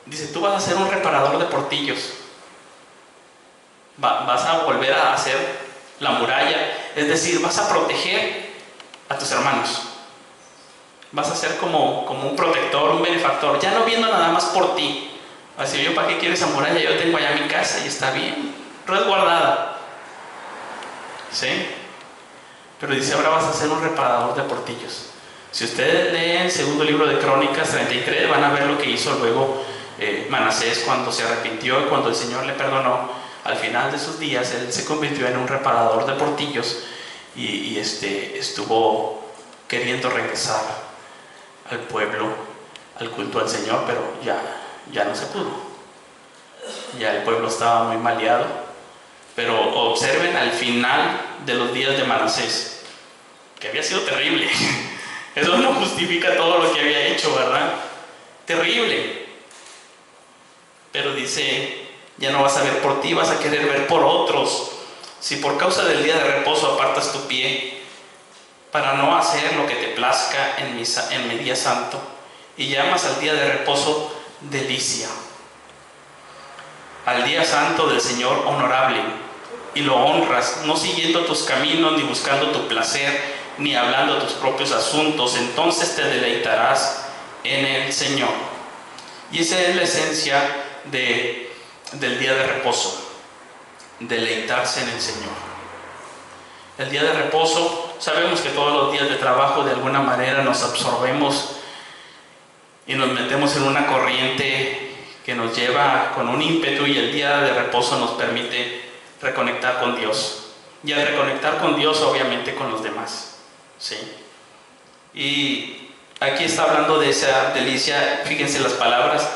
Dice, tú vas a ser un reparador de portillos. Vas a volver a hacer la muralla. Es decir, vas a proteger a tus hermanos. Vas a ser como un protector, un benefactor, ya no viendo nada más por ti. Así, yo, ¿para qué quiero esa muralla? Yo tengo allá mi casa y está bien, resguardada. ¿Sí? Pero dice, ahora vas a ser un reparador de portillos. Si ustedes leen el segundo libro de Crónicas 33, van a ver lo que hizo luego Manasés cuando se arrepintió y cuando el Señor le perdonó. Al final de sus días, él se convirtió en un reparador de portillos y estuvo queriendo regresar al pueblo, al culto al Señor, pero ya no se pudo. Ya el pueblo estaba muy maleado. Pero observen al final de los días de Manasés, que había sido terrible. Eso no justifica todo lo que había hecho, ¿verdad? Terrible. Pero dice, ya no vas a ver por ti, vas a querer ver por otros. Si por causa del día de reposo apartas tu pie para no hacer lo que te plazca en mi día santo, y llamas al día de reposo delicia, al día santo del Señor honorable, y lo honras, no siguiendo tus caminos, ni buscando tu placer, ni hablando tus propios asuntos, entonces te deleitarás en el Señor. Y esa es la esencia del día de reposo, deleitarse en el Señor. El día de reposo, sabemos que todos los días de trabajo de alguna manera nos absorbemos y nos metemos en una corriente que nos lleva con un ímpetu, y el día de reposo nos permite reconectar con Dios. Y al reconectar con Dios, obviamente con los demás. ¿Sí? Y aquí está hablando de esa delicia. Fíjense las palabras: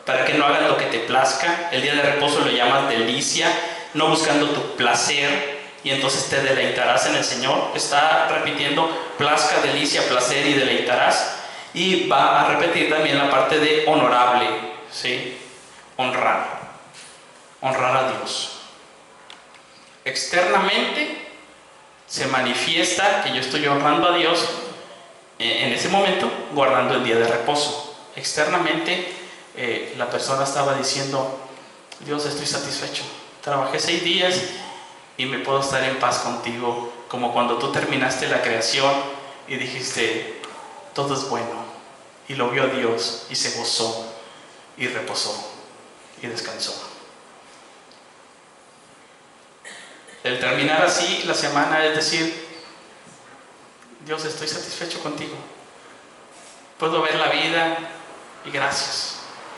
para que no hagas lo que te plazca. El día de reposo lo llamas delicia, no buscando tu placer, y entonces te deleitarás en el Señor. Está repitiendo plazca, delicia, placer y deleitarás. Y va a repetir también la parte de honorable, ¿sí? Honrar a Dios. Externamente se manifiesta que yo estoy honrando a Dios en ese momento, guardando el día de reposo. Externamente la persona estaba diciendo, Dios, estoy satisfecho, trabajé 6 días y me puedo estar en paz contigo, como cuando tú terminaste la creación y dijiste, todo es bueno, y lo vio Dios y se gozó y reposó y descansó. El terminar así la semana es decir, Dios, estoy satisfecho contigo, puedo ver la vida y gracias.